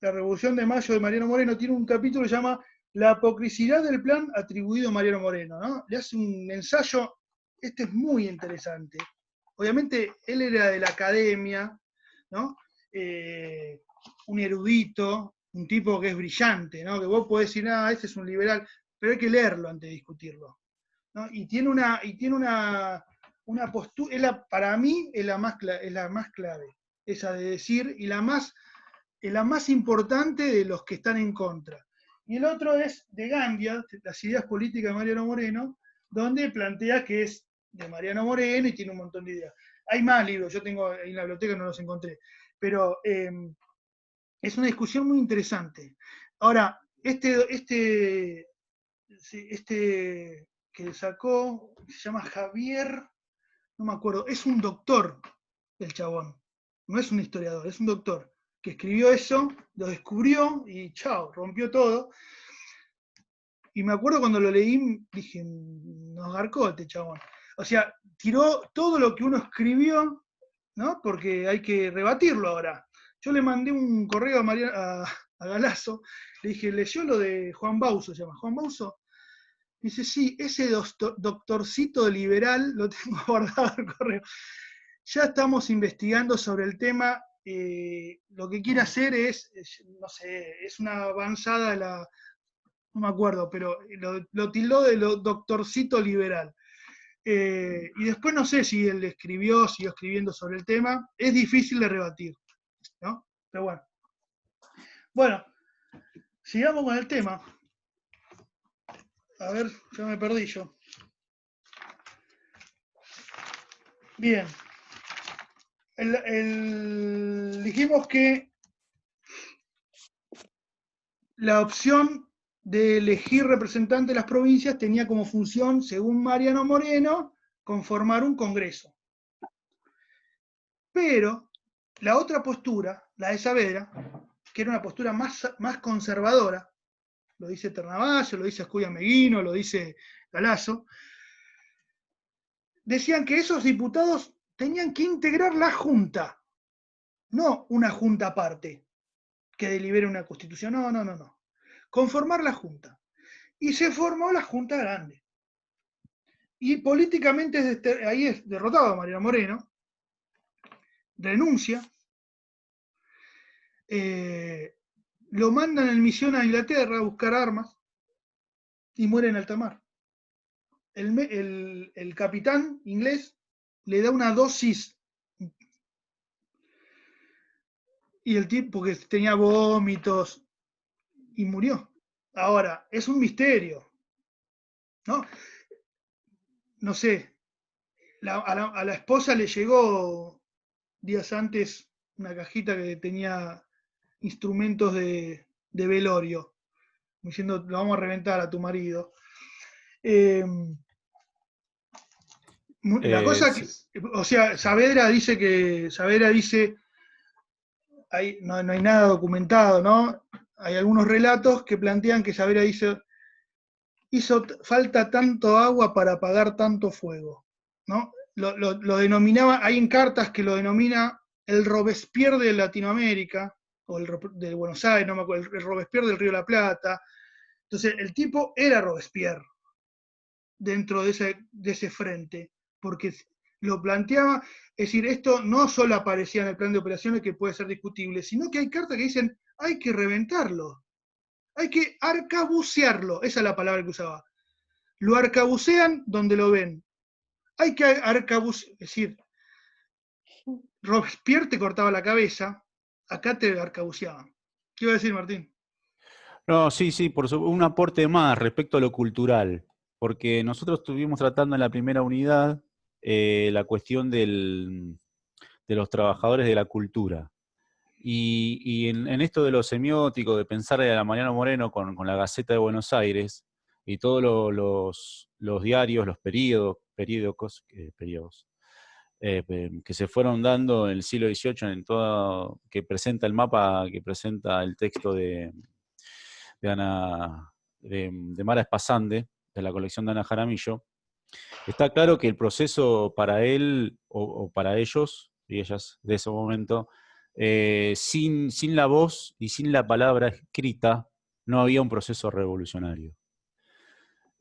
La Revolución de Mayo de Mariano Moreno, tiene un capítulo que se llama La apocrisidad del plan atribuido a Mariano Moreno, ¿no? Le hace un ensayo, es muy interesante. Obviamente, él era de la academia, ¿no? Un erudito, un tipo que es brillante, ¿no? Que vos podés decir, este es un liberal, pero hay que leerlo antes de discutirlo, ¿no? Y tiene una postura, para mí es la más clave, esa de decir, y la más importante de los que están en contra. Y el otro es de Gandia, Las ideas políticas de Mariano Moreno, donde plantea que es de Mariano Moreno y tiene un montón de ideas. Hay más libros, yo tengo en la biblioteca, no los encontré, pero es una discusión muy interesante. Ahora, este que sacó, se llama Javier, no me acuerdo, es un doctor el chabón, no es un historiador, es un doctor que escribió eso, lo descubrió y chao, rompió todo. Y me acuerdo cuando lo leí, dije, nos garcó este chabón. O sea, tiró todo lo que uno escribió, ¿no? Porque hay que rebatirlo ahora. Yo le mandé un correo a Galazo, le dije, leyó lo de Juan Bauso, se llama Juan Bauso. Dice, sí, ese doctorcito liberal lo tengo guardado en el correo. Ya estamos investigando sobre el tema. Lo que quiere hacer es, no sé, es una avanzada de no me acuerdo, pero lo tildó de doctorcito liberal. Y después no sé si él siguió escribiendo sobre el tema. Es difícil de rebatir, ¿no? Pero bueno. Bueno, sigamos con el tema. A ver, ya me perdí yo. Bien. Dijimos que la opción de elegir representantes de las provincias tenía como función, según Mariano Moreno, conformar un congreso. Pero la otra postura, la de Saavedra, que era una postura más conservadora, lo dice Ternavalla, lo dice Ascuya Meguino, lo dice Galazo, decían que esos diputados tenían que integrar la Junta, no una Junta aparte, que delibere una constitución, no. Conformar la Junta. Y se formó la Junta Grande. Y políticamente ahí es derrotado Mariano Moreno, renuncia, lo mandan en misión a Inglaterra a buscar armas y muere en alta mar. El capitán inglés le da una dosis y el tipo que tenía vómitos y murió. Ahora, es un misterio, ¿no? No sé, a la esposa le llegó días antes una cajita que tenía instrumentos de velorio, diciendo, lo vamos a reventar a tu marido. La cosa que, o sea, Saavedra dice, no hay nada documentado, ¿no? Hay algunos relatos que plantean que Saavedra hizo falta tanto agua para apagar tanto fuego, ¿no? Lo denominaba, hay en cartas que lo denomina el Robespierre de Latinoamérica, o de Buenos Aires, no me acuerdo, el Robespierre del Río de la Plata. Entonces, el tipo era Robespierre dentro de ese frente, porque lo planteaba, es decir, esto no solo aparecía en el plan de operaciones, que puede ser discutible, sino que hay cartas que dicen, hay que reventarlo, hay que arcabucearlo, esa es la palabra que usaba. Lo arcabucean donde lo ven. Hay que arcabucear, es decir, Robespierre te cortaba la cabeza, acá te arcabuceaban. ¿Qué iba a decir, Martín? No, sí, un aporte más respecto a lo cultural, porque nosotros estuvimos tratando en la primera unidad la cuestión de los trabajadores de la cultura. Y en esto de los semióticos, de pensar a Mariano Moreno con la Gaceta de Buenos Aires y todos los diarios, los periódicos que se fueron dando en el siglo XVIII, en todo, que presenta el mapa, que presenta el texto de Mara Espasande, de la colección de Ana Jaramillo, está claro que el proceso para él o para ellos y ellas de ese momento, sin la voz y sin la palabra escrita, no había un proceso revolucionario.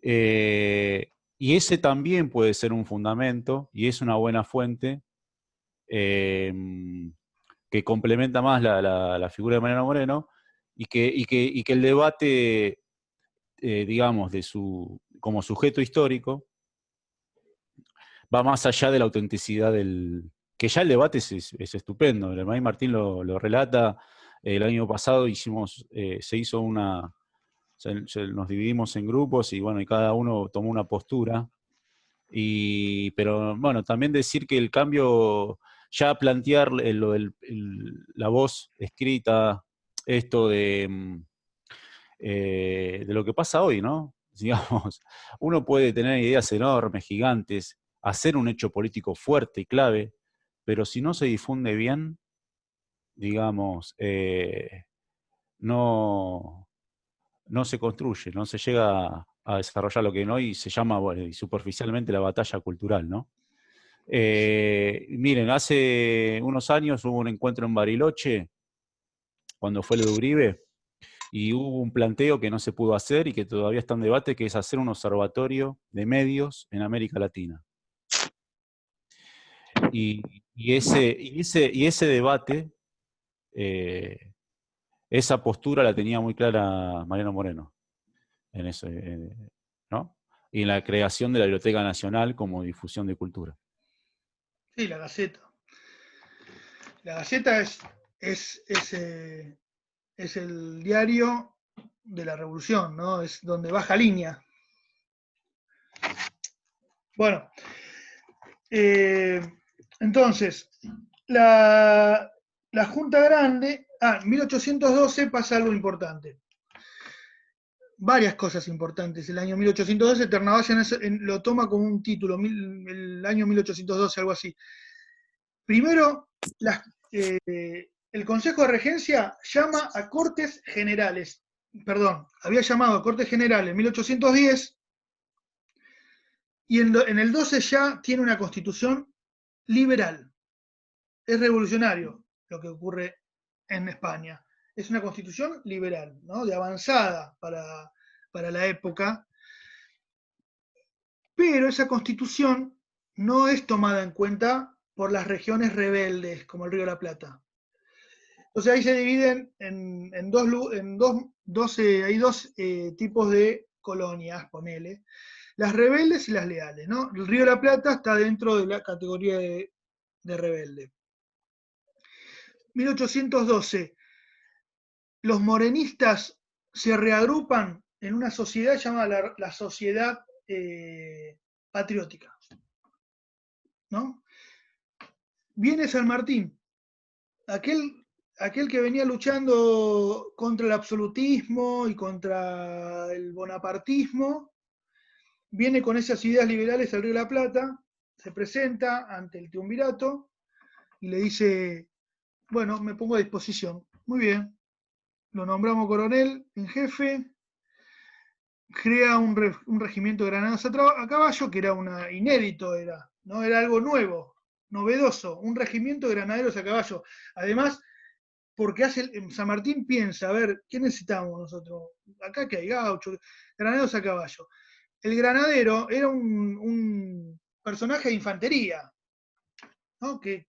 Y ese también puede ser un fundamento y es una buena fuente que complementa más la figura de Mariano Moreno y que el debate, digamos, como sujeto histórico, va más allá de la autenticidad que ya el debate es estupendo. El Martín lo relata. El año pasado nos dividimos en grupos y bueno, y cada uno tomó una postura. Pero bueno, también decir que el cambio, ya plantear la voz escrita, esto de lo que pasa hoy, ¿no? Digamos, uno puede tener ideas enormes, gigantes, hacer un hecho político fuerte y clave, pero si no se difunde bien, digamos, no se construye, no se llega a desarrollar lo que hoy se llama, bueno, superficialmente, la batalla cultural, ¿no? Miren, hace unos años hubo un encuentro en Bariloche, cuando fue lo de Uribe, y hubo un planteo que no se pudo hacer y que todavía está en debate, que es hacer un observatorio de medios en América Latina. Y ese debate, esa postura la tenía muy clara Mariano Moreno, en eso, ¿no? Y en la creación de la Biblioteca Nacional como difusión de cultura. Sí, la Gaceta. La Gaceta es el diario de la revolución, ¿no? Es donde baja línea. Bueno, entonces, la Junta Grande, en 1812 pasa algo importante. Varias cosas importantes. El año 1812, Ternavalla lo toma como un título, el año 1812, algo así. Primero, el Consejo de Regencia llama a Cortes Generales, había llamado a Cortes Generales en 1810, y en el 12 ya tiene una constitución liberal. Es revolucionario lo que ocurre en España. Es una constitución liberal, ¿no? De avanzada para la época, pero esa constitución no es tomada en cuenta por las regiones rebeldes, como el Río de la Plata. Entonces ahí se dividen en dos tipos de colonias, ponele, las rebeldes y las leales, ¿no? El Río de la Plata está dentro de la categoría de rebelde. 1812, los morenistas se reagrupan en una sociedad llamada la Sociedad Patriótica, ¿no? Viene San Martín, aquel que venía luchando contra el absolutismo y contra el bonapartismo, viene con esas ideas liberales al Río de la Plata, se presenta ante el triunvirato y le dice, bueno, me pongo a disposición. Muy bien, lo nombramos coronel en jefe, crea un regimiento de granadas a caballo, que era inédito, ¿no? Era algo nuevo, novedoso, un regimiento de granaderos a caballo. Además, porque San Martín piensa, a ver, ¿qué necesitamos nosotros? Acá que hay gauchos, granaderos a caballo. El granadero era un personaje de infantería, ¿no? ¿Qué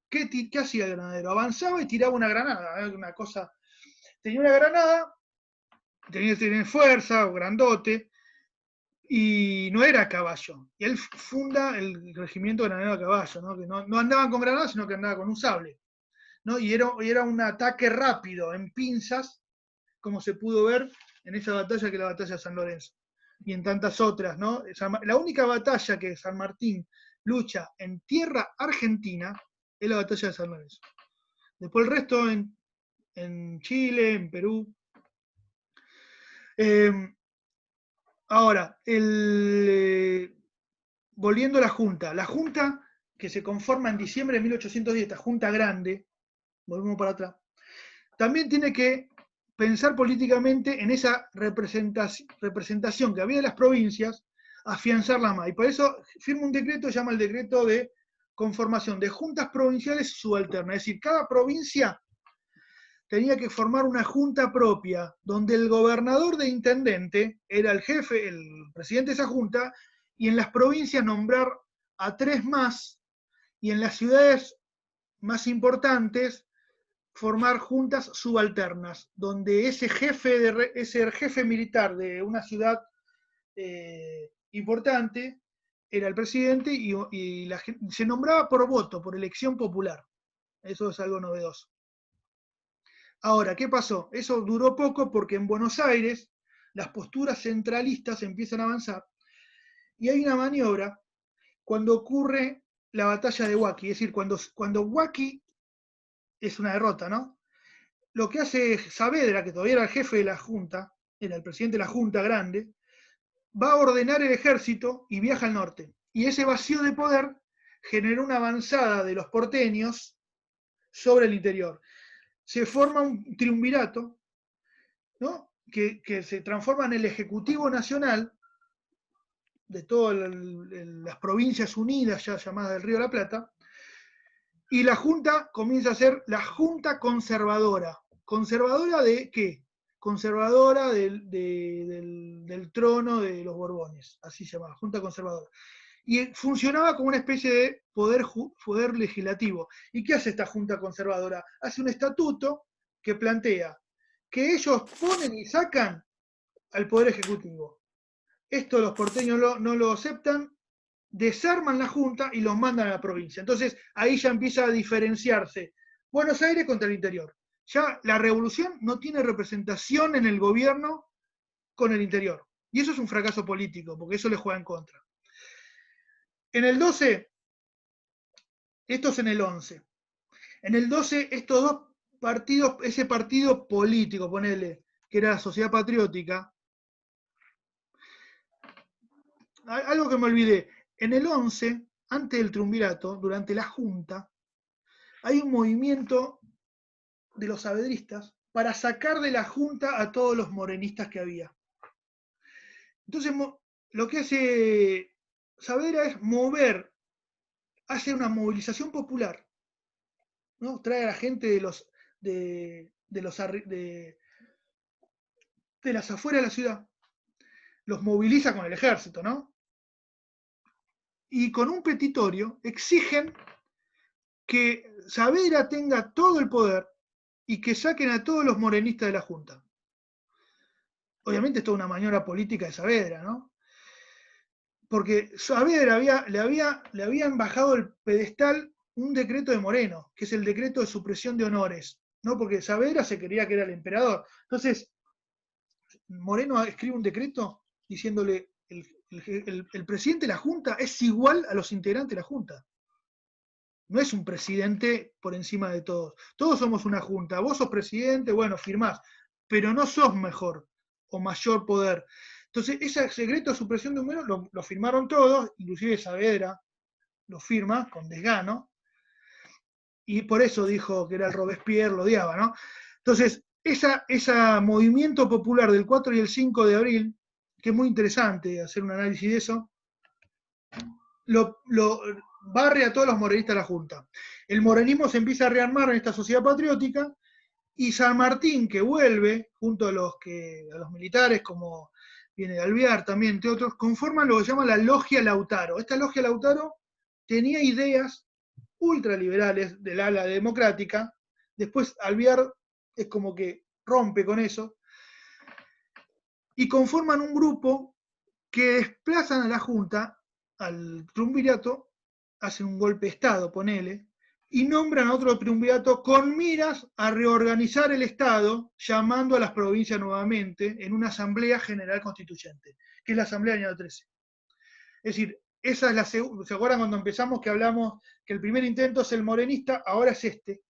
hacía el granadero? Avanzaba y tiraba una granada, una cosa. Tenía una granada, tenía que tener fuerza, grandote, y no era a caballo. Y él funda el regimiento granadero a caballo, ¿no? Que no andaban con granadas, sino que andaban con un sable, ¿no? Y era un ataque rápido, en pinzas, como se pudo ver en esa batalla que es la batalla de San Lorenzo. Y en tantas otras, ¿no? La única batalla que San Martín lucha en tierra argentina es la batalla de San Lorenzo. Después el resto en Chile, en Perú. Ahora, volviendo a la Junta que se conforma en diciembre de 1810, esta Junta grande, volvemos para atrás, también tiene que pensar políticamente en esa representación que había de las provincias, afianzarla más. Y por eso firma un decreto, llama el decreto de conformación de juntas provinciales subalternas. Es decir, cada provincia tenía que formar una junta propia, donde el gobernador de intendente era el jefe, el presidente de esa junta, y en las provincias nombrar a 3 más, y en las ciudades más importantes formar juntas subalternas, donde ese jefe militar de una ciudad importante era el presidente y se nombraba por voto, por elección popular. Eso es algo novedoso. Ahora, ¿qué pasó? Eso duró poco porque en Buenos Aires las posturas centralistas empiezan a avanzar y hay una maniobra cuando ocurre la batalla de Huaqui, es decir, cuando Huaqui es una derrota, ¿no? Lo que hace Saavedra, que todavía era el jefe de la Junta, era el presidente de la Junta grande, va a ordenar el ejército y viaja al norte. Y ese vacío de poder generó una avanzada de los porteños sobre el interior. Se forma un triunvirato, ¿no? que se transforma en el Ejecutivo Nacional de todas las provincias unidas, ya llamadas del Río de la Plata, y la Junta comienza a ser la Junta Conservadora. ¿Conservadora de qué? Conservadora del trono de los Borbones, así se llamaba, Junta Conservadora. Y funcionaba como una especie de poder legislativo. ¿Y qué hace esta Junta Conservadora? Hace un estatuto que plantea que ellos ponen y sacan al Poder Ejecutivo. Esto los porteños no lo aceptan, desarman la Junta y los mandan a la provincia. Entonces ahí ya empieza a diferenciarse Buenos Aires contra el interior. Ya la revolución no tiene representación en el gobierno con el interior. Y eso es un fracaso político, porque eso le juega en contra. En el 12, esto es en el 11. En el 12, estos dos partidos, ese partido político, ponele, que era la Sociedad Patriótica, algo que me olvidé, en el 11, antes del triunvirato, durante la Junta, hay un movimiento de los saavedristas para sacar de la Junta a todos los morenistas que había. Entonces, lo que hace Saavedra es hace una movilización popular, ¿no? Trae a la gente de las afueras de la ciudad, los moviliza con el ejército, ¿no? Y con un petitorio exigen que Saavedra tenga todo el poder y que saquen a todos los morenistas de la Junta. Obviamente esto es una maniobra política de Saavedra, ¿no? Porque Saavedra le habían bajado el pedestal un decreto de Moreno, que es el decreto de supresión de honores, ¿no? Porque Saavedra se creía que era el emperador. Entonces, Moreno escribe un decreto diciéndole el presidente de la Junta es igual a los integrantes de la Junta. No es un presidente por encima de todos. Todos somos una Junta. Vos sos presidente, bueno, firmás, pero no sos mejor o mayor poder. Entonces, ese secreto de supresión de honores lo firmaron todos, inclusive Saavedra lo firma con desgano, y por eso dijo que era el Robespierre, lo odiaba, ¿no? Entonces, ese movimiento popular del 4 y el 5 de abril, que es muy interesante hacer un análisis de eso, lo barre a todos los morenistas de la Junta. El morenismo se empieza a rearmar en esta sociedad patriótica y San Martín, que vuelve, junto a los militares, como viene de Alvear también, entre otros, conforman lo que se llama la Logia Lautaro. Esta Logia Lautaro tenía ideas ultraliberales del ala democrática. Después Alvear es como que rompe con eso, y conforman un grupo que desplazan a la Junta, al triunvirato, hacen un golpe de Estado, ponele, y nombran a otro triunvirato con miras a reorganizar el Estado, llamando a las provincias nuevamente en una Asamblea General Constituyente, que es la Asamblea del año 13. Es decir, esa es la segunda. ¿Se acuerdan cuando empezamos que hablamos que el primer intento es el morenista? Ahora es este.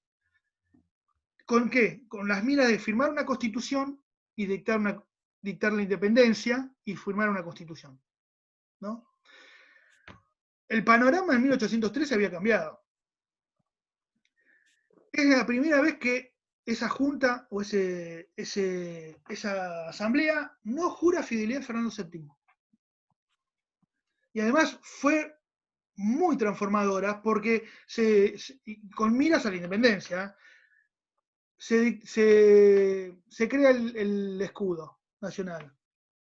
¿Con qué? Con las miras de firmar una constitución y dictar la independencia y firmar una constitución, ¿no? El panorama en 1813 había cambiado. Es la primera vez que esa junta o esa asamblea no jura fidelidad a Fernando VII. Y además fue muy transformadora porque con miras a la independencia, se crea el escudo nacional,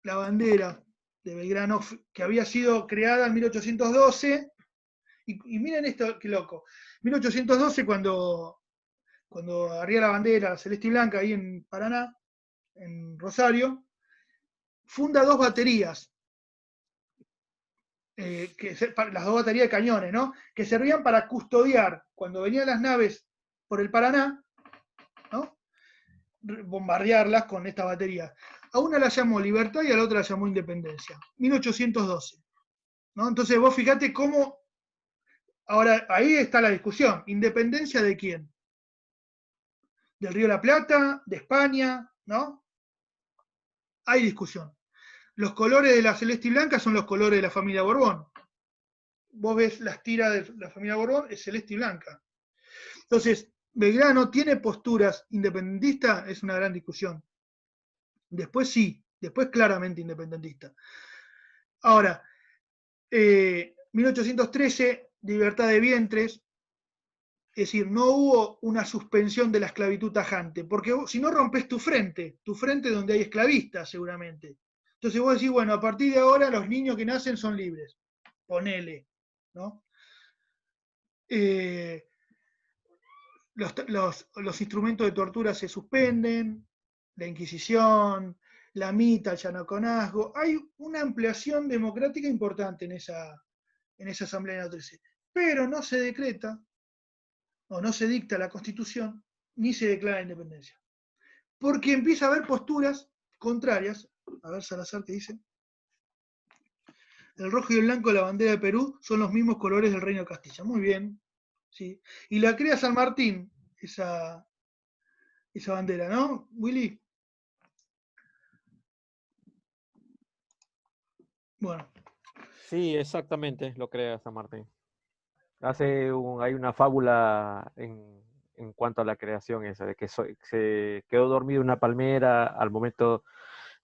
la bandera de Belgrano, que había sido creada en 1812, y miren esto, qué loco, 1812 cuando arriba la bandera celeste y blanca ahí en Paraná, en Rosario, funda 2 baterías, las 2 baterías de cañones, ¿no? Que servían para custodiar, cuando venían las naves por el Paraná, ¿no? Bombardearlas con estas baterías. A una la llamó Libertad y a la otra la llamó Independencia. 1812. ¿No? Entonces vos fíjate cómo. Ahora, ahí está la discusión. ¿Independencia de quién? ¿Del Río de la Plata? ¿De España? ¿No? Hay discusión. Los colores de la celeste y blanca son los colores de la familia Borbón. Vos ves las tiras de la familia Borbón, es celeste y blanca. Entonces, Belgrano tiene posturas independentistas, es una gran discusión. Después sí, después claramente independentista. Ahora, 1813, libertad de vientres, es decir, no hubo una suspensión de la esclavitud tajante, porque si no rompes tu frente donde hay esclavistas seguramente. Entonces vos decís, bueno, a partir de ahora los niños que nacen son libres, ponele, ¿no? Los instrumentos de tortura se suspenden, la Inquisición, la mita, el llanoconazgo. Hay una ampliación democrática importante en esa Asamblea de 13. Pero no se decreta, o no se dicta la Constitución, ni se declara independencia. Porque empieza a haber posturas contrarias. A ver, Salazar, ¿qué dice? El rojo y el blanco de la bandera de Perú son los mismos colores del Reino de Castilla. Muy bien. ¿Sí? Y la crea San Martín, esa bandera, ¿no, Willy? Bueno. Sí, exactamente, lo crea San Martín. Hay una fábula en cuanto a la creación esa, de que se quedó dormido en una palmera al momento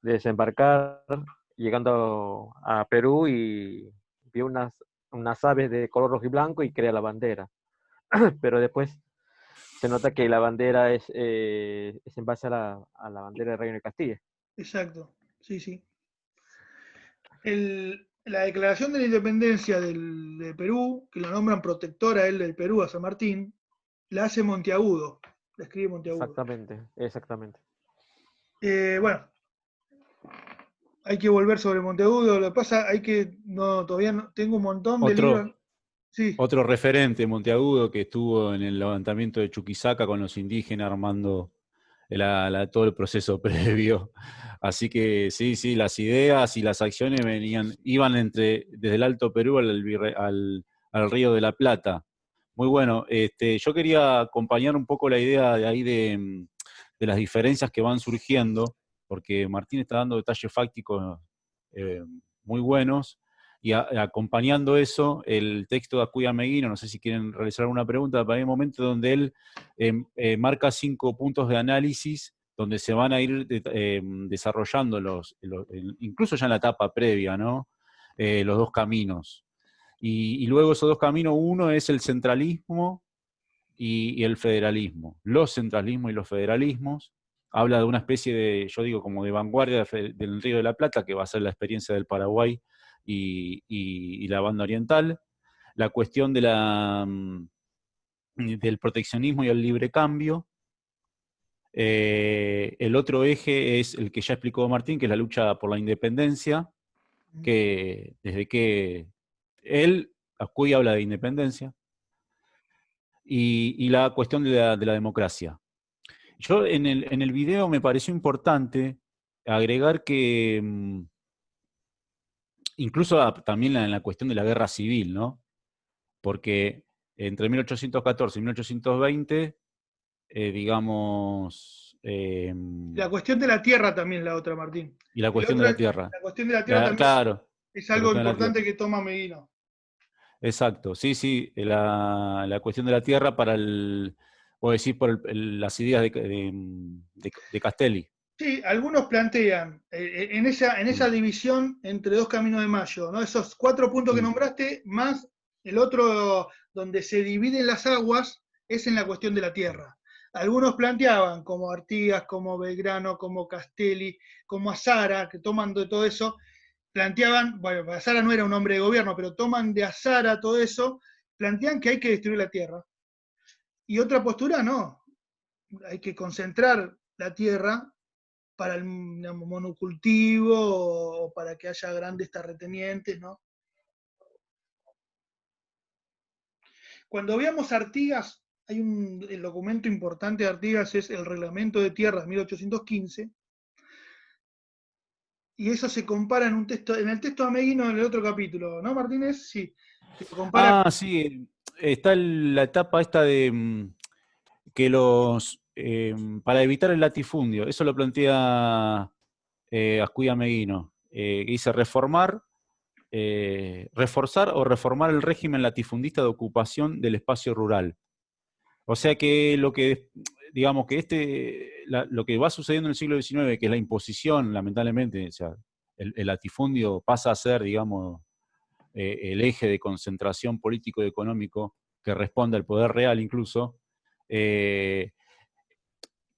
de desembarcar, llegando a Perú, y vio unas aves de color rojo y blanco y crea la bandera. Pero después se nota que la bandera es en base a la bandera del Reino de Castilla. Exacto, sí, sí. La declaración de la independencia de Perú, que lo nombran protector a él del Perú, a San Martín, la hace Monteagudo, la escribe Monteagudo. Exactamente. Bueno, hay que volver sobre Monteagudo. Lo que pasa, todavía no, tengo un montón de libros. Sí. Otro referente, Monteagudo, que estuvo en el levantamiento de Chuquisaca con los indígenas armando todo el proceso previo. Así que sí, las ideas y las acciones iban desde el Alto Perú al Río de la Plata. Muy bueno. Yo quería acompañar un poco la idea de ahí de las diferencias que van surgiendo, porque Martín está dando detalles fácticos muy buenos, y acompañando eso, el texto de Acuña Meguino, no sé si quieren realizar alguna pregunta, pero hay un momento donde él marca 5 puntos de análisis donde se van a ir desarrollando incluso ya en la etapa previa, ¿no? Los 2 caminos. Y luego esos 2 caminos, uno es el centralismo, y el federalismo. Los centralismos y los federalismos. Habla de una especie de, yo digo, como de vanguardia del Río de la Plata, que va a ser la experiencia del Paraguay y la banda oriental. La cuestión de del proteccionismo y el libre cambio. El otro eje es el que ya explicó Martín, que es la lucha por la independencia, que desde que él, Ascuy, habla de independencia, y la cuestión de la democracia. Yo en el video me pareció importante agregar que incluso también en la cuestión de la guerra civil, ¿no? Porque entre 1814 y 1820, digamos... La cuestión de la tierra también es la otra, Martín. Y la cuestión de la tierra. La cuestión de la tierra también claro, es algo importante que toma Meguino. Exacto, sí, la cuestión de la tierra para vos decís por las ideas de Castelli. Sí, algunos plantean en esa división entre dos caminos de Mayo, ¿no? Esos 4 puntos que nombraste, más el otro donde se dividen las aguas, es en la cuestión de la tierra. Algunos planteaban, como Artigas, como Belgrano, como Castelli, como Azara, que toman de todo eso, planteaban, bueno, Azara no era un hombre de gobierno, pero toman de Azara todo eso, plantean que hay que destruir la tierra. Y otra postura, no, hay que concentrar la tierra para el monocultivo o para que haya grandes terratenientes, ¿no? Cuando veamos Artigas, el documento importante de Artigas es el Reglamento de Tierras de 1815, y eso se compara en el texto de Meguino en el otro capítulo, ¿no, Martínez? Sí. Se compara sí, está la etapa esta de que para evitar el latifundio, eso lo plantea Ascuy Meguino, dice reforzar o reformar el régimen latifundista de ocupación del espacio rural. O sea que digamos que lo que va sucediendo en el siglo XIX, que es la imposición, lamentablemente, o sea, el latifundio pasa a ser, digamos, el eje de concentración político y económico que responde al poder real incluso,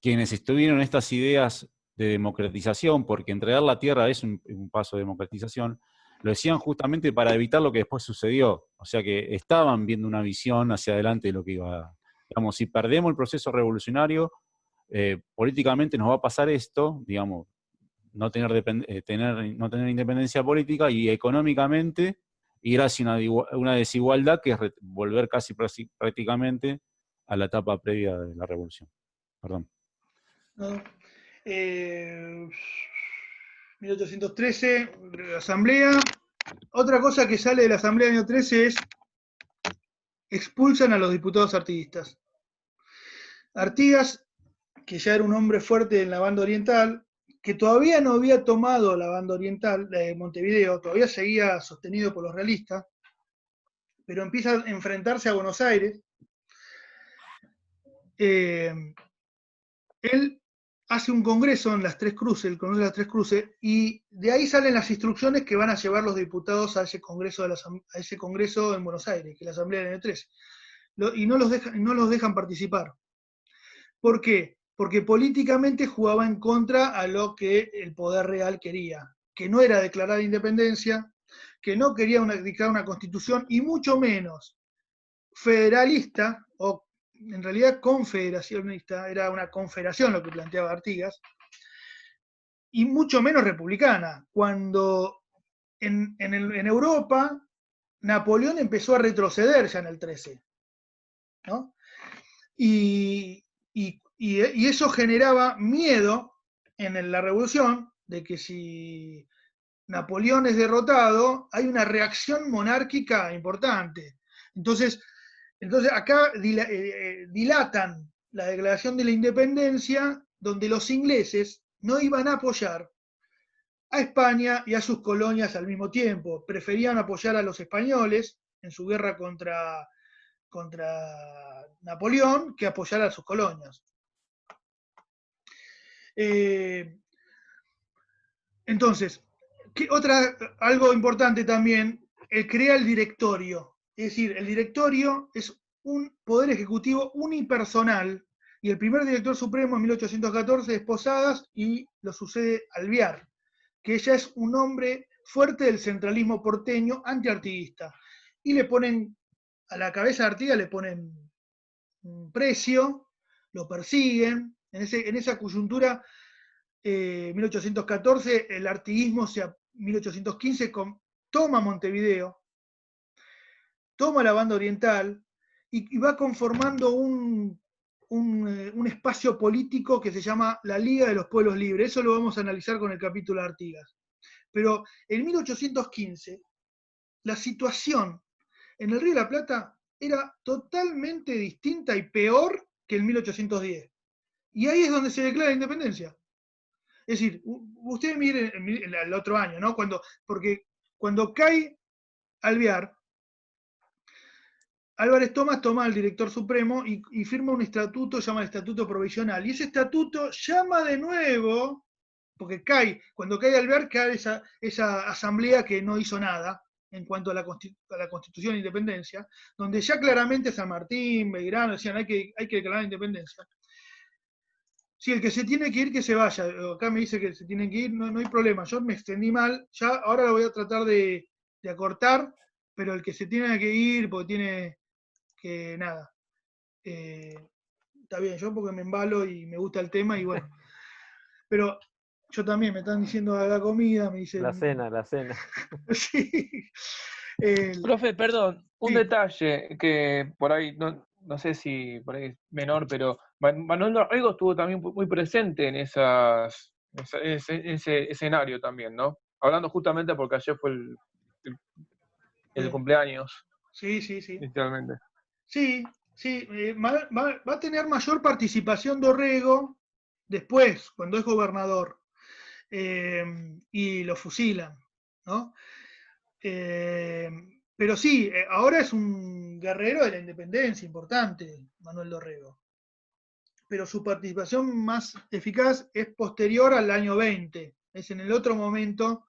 quienes estuvieron estas ideas de democratización, porque entregar la tierra es un paso de democratización, lo decían justamente para evitar lo que después sucedió. O sea que estaban viendo una visión hacia adelante de lo que iba. Digamos, si perdemos el proceso revolucionario, políticamente nos va a pasar esto, digamos, no tener independencia política, y económicamente ir hacia una desigualdad que es volver casi prácticamente a la etapa previa de la revolución. Perdón. ¿No? 1813, asamblea. Otra cosa que sale de la asamblea del año 13 es expulsan a los diputados artiguistas. Artigas, que ya era un hombre fuerte en la banda oriental, que todavía no había tomado la banda oriental de Montevideo, todavía seguía sostenido por los realistas, pero empieza a enfrentarse a Buenos Aires. Él hace un congreso en las Tres Cruces, el Congreso de las Tres Cruces, y de ahí salen las instrucciones que van a llevar los diputados a ese congreso en Buenos Aires, que es la Asamblea del año 13. Y no los dejan participar. ¿Por qué? Porque políticamente jugaba en contra a lo que el poder real quería, que no era declarar independencia, que no quería dictar una constitución, y mucho menos federalista, o en realidad confederacionista, era una confederación lo que planteaba Artigas, y mucho menos republicana, cuando en Europa Napoleón empezó a retroceder ya en el 13, ¿no? Y eso generaba miedo en la revolución de que si Napoleón es derrotado, hay una reacción monárquica importante. Entonces acá dilatan la declaración de la independencia, donde los ingleses no iban a apoyar a España y a sus colonias al mismo tiempo. Preferían apoyar a los españoles en su guerra contra Napoleón que apoyar a sus colonias. Entonces, algo importante también, crea el directorio. Es decir, el directorio es un poder ejecutivo unipersonal, y el primer director supremo en 1814 es Posadas, y lo sucede Alvear, que ella es un hombre fuerte del centralismo porteño, antiartiguista. Y le ponen, a la cabeza de Artigas le ponen un precio, lo persiguen. En esa coyuntura, 1814, el artiguismo, 1815, toma Montevideo, toma la banda oriental y va conformando un espacio político que se llama la Liga de los Pueblos Libres. Eso lo vamos a analizar con el capítulo de Artigas. Pero en 1815, la situación en el Río de la Plata era totalmente distinta y peor que en 1810. Y ahí es donde se declara la independencia. Es decir, ustedes miren el otro año, ¿no? Porque cuando cae Alvear, Álvarez Tomás toma al director supremo y firma un estatuto, llama el Estatuto Provisional. Y ese estatuto llama de nuevo, porque cuando cae Alvear, cae esa asamblea que no hizo nada en cuanto a la Constitución de Independencia, donde ya claramente San Martín, Belgrano decían hay que declarar la independencia. Si el que se tiene que ir, que se vaya. Acá me dice que se tienen que ir, no hay problema. Yo me extendí mal, ya ahora lo voy a tratar de acortar, pero el que se tiene que ir, porque tiene que nada. Está bien, yo porque me embalo y me gusta el tema y bueno. Pero yo también, me están diciendo la comida, me dicen... La cena. Sí. Profe, perdón, un sí. detalle que por ahí, no sé si por ahí es menor, pero Manuel Dorrego estuvo también muy presente en ese escenario también, ¿no? Hablando justamente porque ayer fue el cumpleaños. Sí. Literalmente. Sí. Va a tener mayor participación Dorrego después, cuando es gobernador, y lo fusilan, ¿no? Pero sí, ahora es un guerrero de la independencia importante, Manuel Dorrego. Pero su participación más eficaz es posterior al año 20, es en el otro momento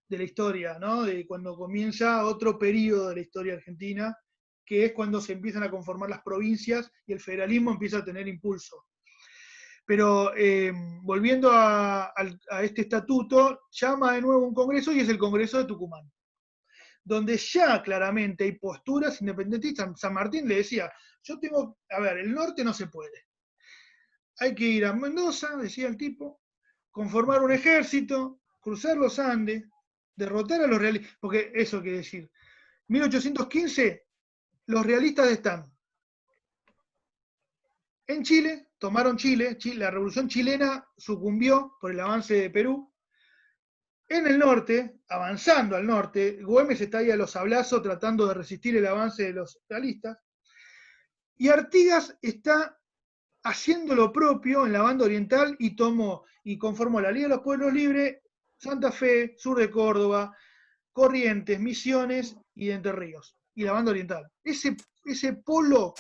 de la historia, ¿no? De cuando comienza otro periodo de la historia argentina, que es cuando se empiezan a conformar las provincias y el federalismo empieza a tener impulso. Pero volviendo a este estatuto, llama de nuevo un congreso y es el Congreso de Tucumán, donde ya claramente hay posturas independentistas. San Martín le decía, el norte no se puede. Hay que ir a Mendoza, decía el tipo, conformar un ejército, cruzar los Andes, derrotar a los realistas, porque eso quiere decir, 1815, los realistas están en Chile, tomaron Chile, la revolución chilena sucumbió por el avance de Perú. En el norte, avanzando al norte, Güemes está ahí a los sablazos tratando de resistir el avance de los realistas. Y Artigas está haciendo lo propio en la banda oriental y conformó la Liga de los Pueblos Libres, Santa Fe, sur de Córdoba, Corrientes, Misiones y Entre Ríos. Y la banda oriental. Ese polo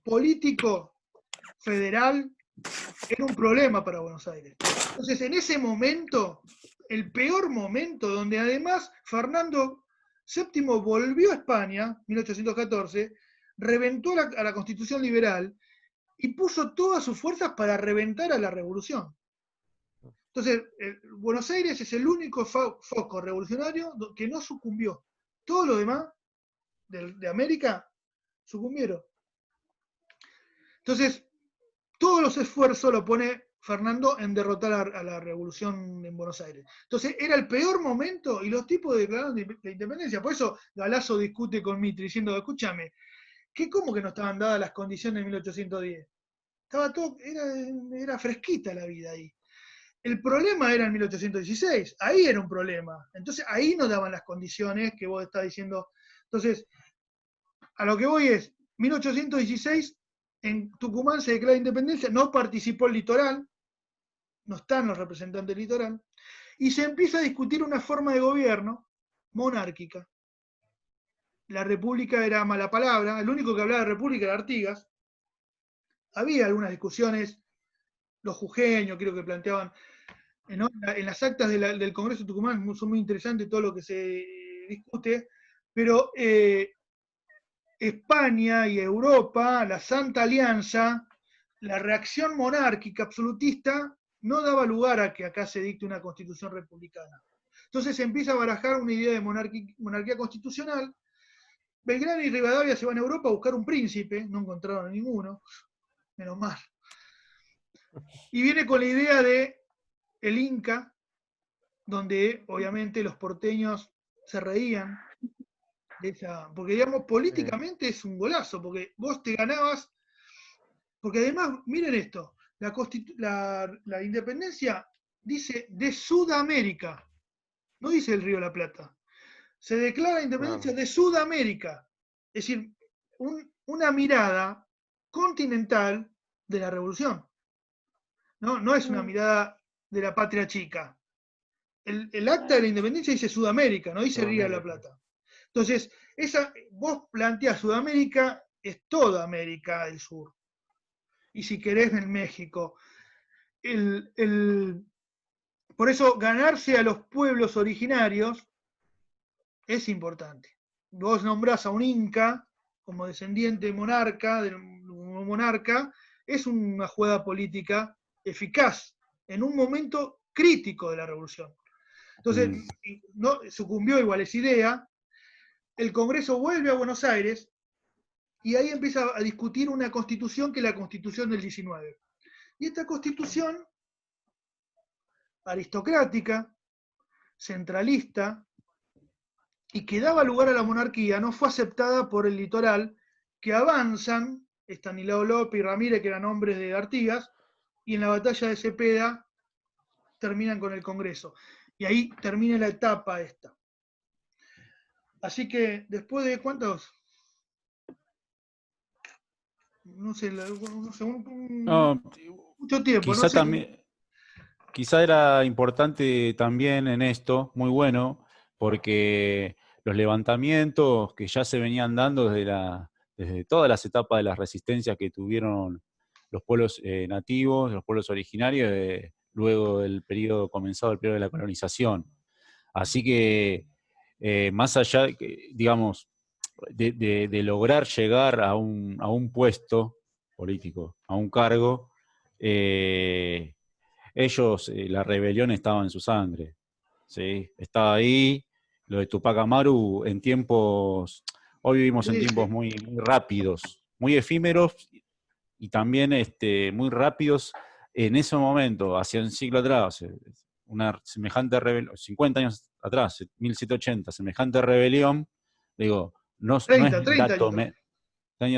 político federal era un problema para Buenos Aires. Entonces, en ese momento, el peor momento, donde además Fernando VII volvió a España, 1814, reventó a la Constitución Liberal y puso todas sus fuerzas para reventar a la revolución. Entonces, Buenos Aires es el único foco revolucionario que no sucumbió. Todos los demás de América sucumbieron. Entonces, todos los esfuerzos lo pone Fernando en derrotar a la revolución en Buenos Aires. Entonces, era el peor momento y los tipos declararon la independencia. Por eso Galasso discute con Mitre diciendo, escúchame, ¿cómo que no estaban dadas las condiciones en 1810? Estaba todo, era fresquita la vida ahí. El problema era en 1816, ahí era un problema. Entonces, ahí no daban las condiciones que vos estás diciendo. Entonces, a lo que voy es, 1816, en Tucumán se declara independencia, no participó el litoral, no están los representantes del litoral, y se empieza a discutir una forma de gobierno monárquica. La república era mala palabra, el único que hablaba de república era Artigas. Había algunas discusiones, los jujeños creo que planteaban, ¿no? En las actas del Congreso de Tucumán son muy interesantes todo lo que se discute, pero España y Europa, la Santa Alianza, la reacción monárquica absolutista no daba lugar a que acá se dicte una constitución republicana. Entonces se empieza a barajar una idea de monarquía constitucional. Belgrano y Rivadavia se van a Europa a buscar un príncipe, no encontraron ninguno, menos mal. Y viene con la idea de el Inca, donde obviamente los porteños se reían de esa, porque digamos, políticamente es un golazo, porque vos te ganabas, porque además, miren esto, la independencia dice de Sudamérica, no dice el Río de la Plata, se declara la independencia de Sudamérica, es decir, una mirada continental de la revolución, no es una mirada de la patria chica. El acta de la independencia dice Sudamérica, no dice Río de la Plata. Entonces, vos planteás Sudamérica, es toda América del Sur. Y si querés, en México. Por eso, ganarse a los pueblos originarios es importante. Vos nombrás a un inca como descendiente monarca, de un monarca, es una jugada política eficaz en un momento crítico de la revolución. Entonces, no, sucumbió igual esa idea, el Congreso vuelve a Buenos Aires y ahí empieza a discutir una constitución que es la Constitución del 19. Y esta constitución, aristocrática, centralista, y que daba lugar a la monarquía, no fue aceptada por el litoral, que avanzan, Estanislao López y Ramírez, que eran hombres de Artigas, y en la batalla de Cepeda terminan con el Congreso. Y ahí termina la etapa esta. Así que después de ¿cuántos? No sé, mucho tiempo. Quizá no sé. también, quizá era importante también en esto, muy bueno, porque los levantamientos que ya se venían dando desde todas las etapas de las resistencias que tuvieron los pueblos nativos, los pueblos originarios, luego del periodo comenzado, el periodo de la colonización. Así que, más allá, digamos, de lograr llegar a un puesto político, a un cargo, ellos, la rebelión estaba en su sangre, ¿sí? Estaba ahí, lo de Tupac Amaru en tiempos, hoy vivimos en tiempos muy, muy rápidos, muy efímeros y también muy rápidos en ese momento, hacia un siglo atrás, una semejante rebelión, 50 años atrás, 1780, semejante rebelión, digo, no es un dato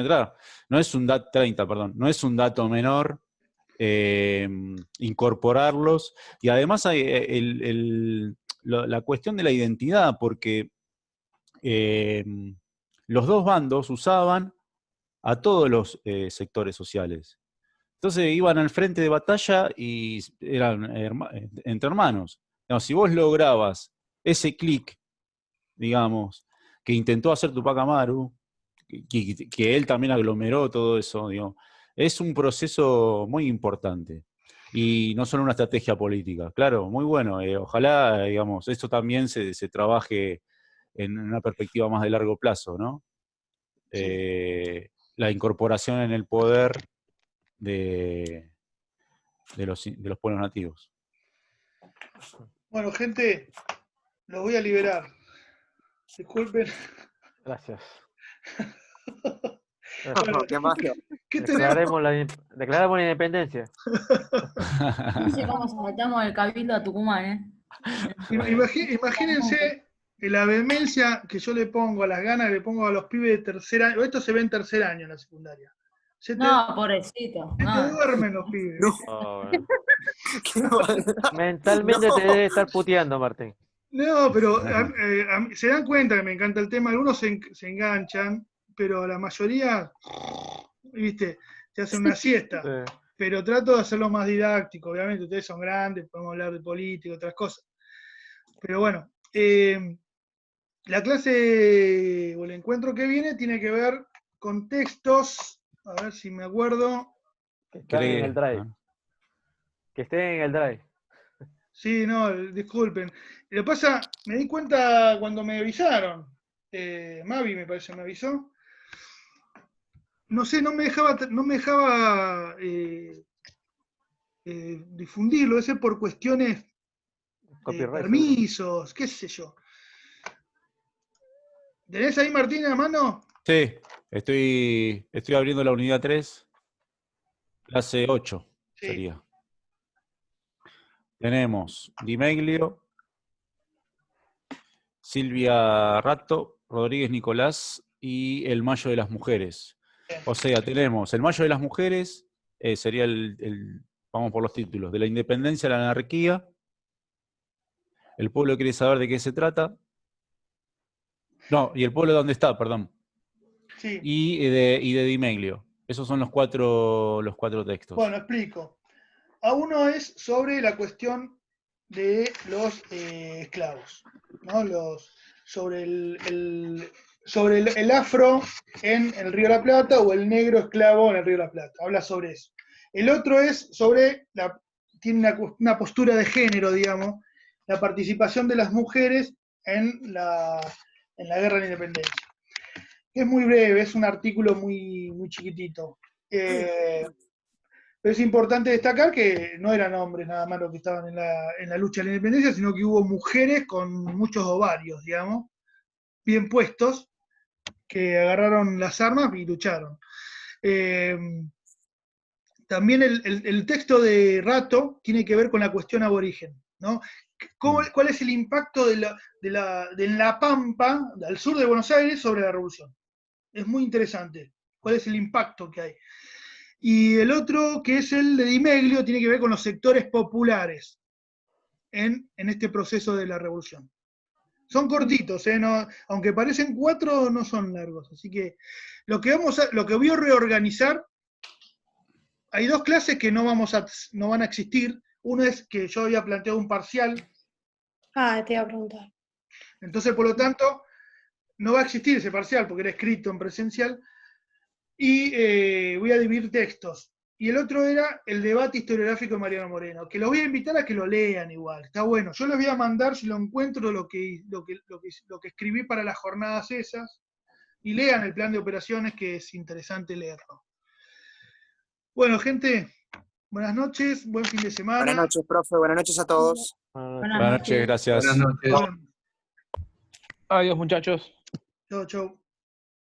atrás, no es un dato 30, perdón, no es un dato menor incorporarlos, y además hay la cuestión de la identidad, porque los dos bandos usaban a todos los sectores sociales. Entonces iban al frente de batalla y eran entre hermanos. Digamos, si vos lograbas ese clic, digamos, que intentó hacer Tupac Amaru, que él también aglomeró todo eso, digamos, es un proceso muy importante. Y no solo una estrategia política. Claro, muy bueno. Ojalá, digamos, esto también se trabaje en una perspectiva más de largo plazo, ¿no? Sí. La incorporación en el poder de los pueblos nativos. Bueno, gente, los voy a liberar. Disculpen. Gracias. Bueno, ¿qué más? Declaramos la independencia. No sé cómo saltamos del Cabildo a Tucumán, ¿eh? Imagínense la vehemencia que yo le pongo, a las ganas que le pongo a los pibes de tercer año. Esto se ve en tercer año en la secundaria. Pobrecito. Se te duermen los pibes. Mentalmente te debe estar puteando, Martín. No, pero se dan cuenta que me encanta el tema. Algunos se enganchan, pero la mayoría, viste, se hacen una siesta. Sí. Pero trato de hacerlo más didáctico. Obviamente ustedes son grandes, podemos hablar de política, otras cosas. Pero bueno, la clase o el encuentro que viene tiene que ver con textos. A ver si me acuerdo. Que estén en el drive. Que estén en el drive. Sí, no, disculpen. Lo que pasa, me di cuenta cuando me avisaron. Mavi me parece me avisó. no sé, no me dejaba difundirlo, debe ser por cuestiones de Copyright, permisos, qué sé yo. ¿Tenés ahí, Martín, a mano? Sí, estoy abriendo la unidad 3, clase 8 Sí. sería. Tenemos Di Meglio, Silvia Ratto, Rodríguez Nicolás y El Mayo de las Mujeres. O sea, tenemos El Mayo de las Mujeres, sería vamos por los títulos, de la independencia a la anarquía, El pueblo quiere saber de qué se trata. No, y El pueblo dónde está, perdón. Sí. Y de Di Meglio. Esos son los cuatro textos. Bueno, explico. A uno es sobre la cuestión de los esclavos, ¿no? Sobre el afro en el Río de la Plata o el negro esclavo en el Río de la Plata. Habla sobre eso. El otro es sobre, tiene una postura de género, digamos, la participación de las mujeres en la Guerra de la Independencia. Es muy breve, es un artículo muy, muy chiquitito. Pero es importante destacar que no eran hombres nada más los que estaban en la lucha de la independencia, sino que hubo mujeres con muchos ovarios, digamos, bien puestos, que agarraron las armas y lucharon. También el texto de Ratto tiene que ver con la cuestión aborigen, ¿no? ¿Cuál es el impacto de la Pampa, al sur de Buenos Aires, sobre la revolución? Es muy interesante. ¿Cuál es el impacto que hay? Y el otro, que es el de Di Meglio, tiene que ver con los sectores populares en este proceso de la revolución. Son cortitos, no, aunque parecen 4, no son largos. Así que lo que voy a reorganizar, hay 2 clases que no van a existir. Uno es que yo había planteado un parcial. Te iba a preguntar. Entonces, por lo tanto, no va a existir ese parcial porque era escrito en presencial. Y voy a dividir textos. Y el otro era el debate historiográfico de Mariano Moreno, que los voy a invitar a que lo lean igual, está bueno. Yo les voy a mandar, si lo encuentro, lo que escribí para las jornadas esas, y lean el plan de operaciones, que es interesante leerlo. Bueno, gente, buenas noches, buen fin de semana. Buenas noches, profe, buenas noches a todos. Buenas noches, gracias. Buenas noches. Adiós, muchachos. Chau, chau.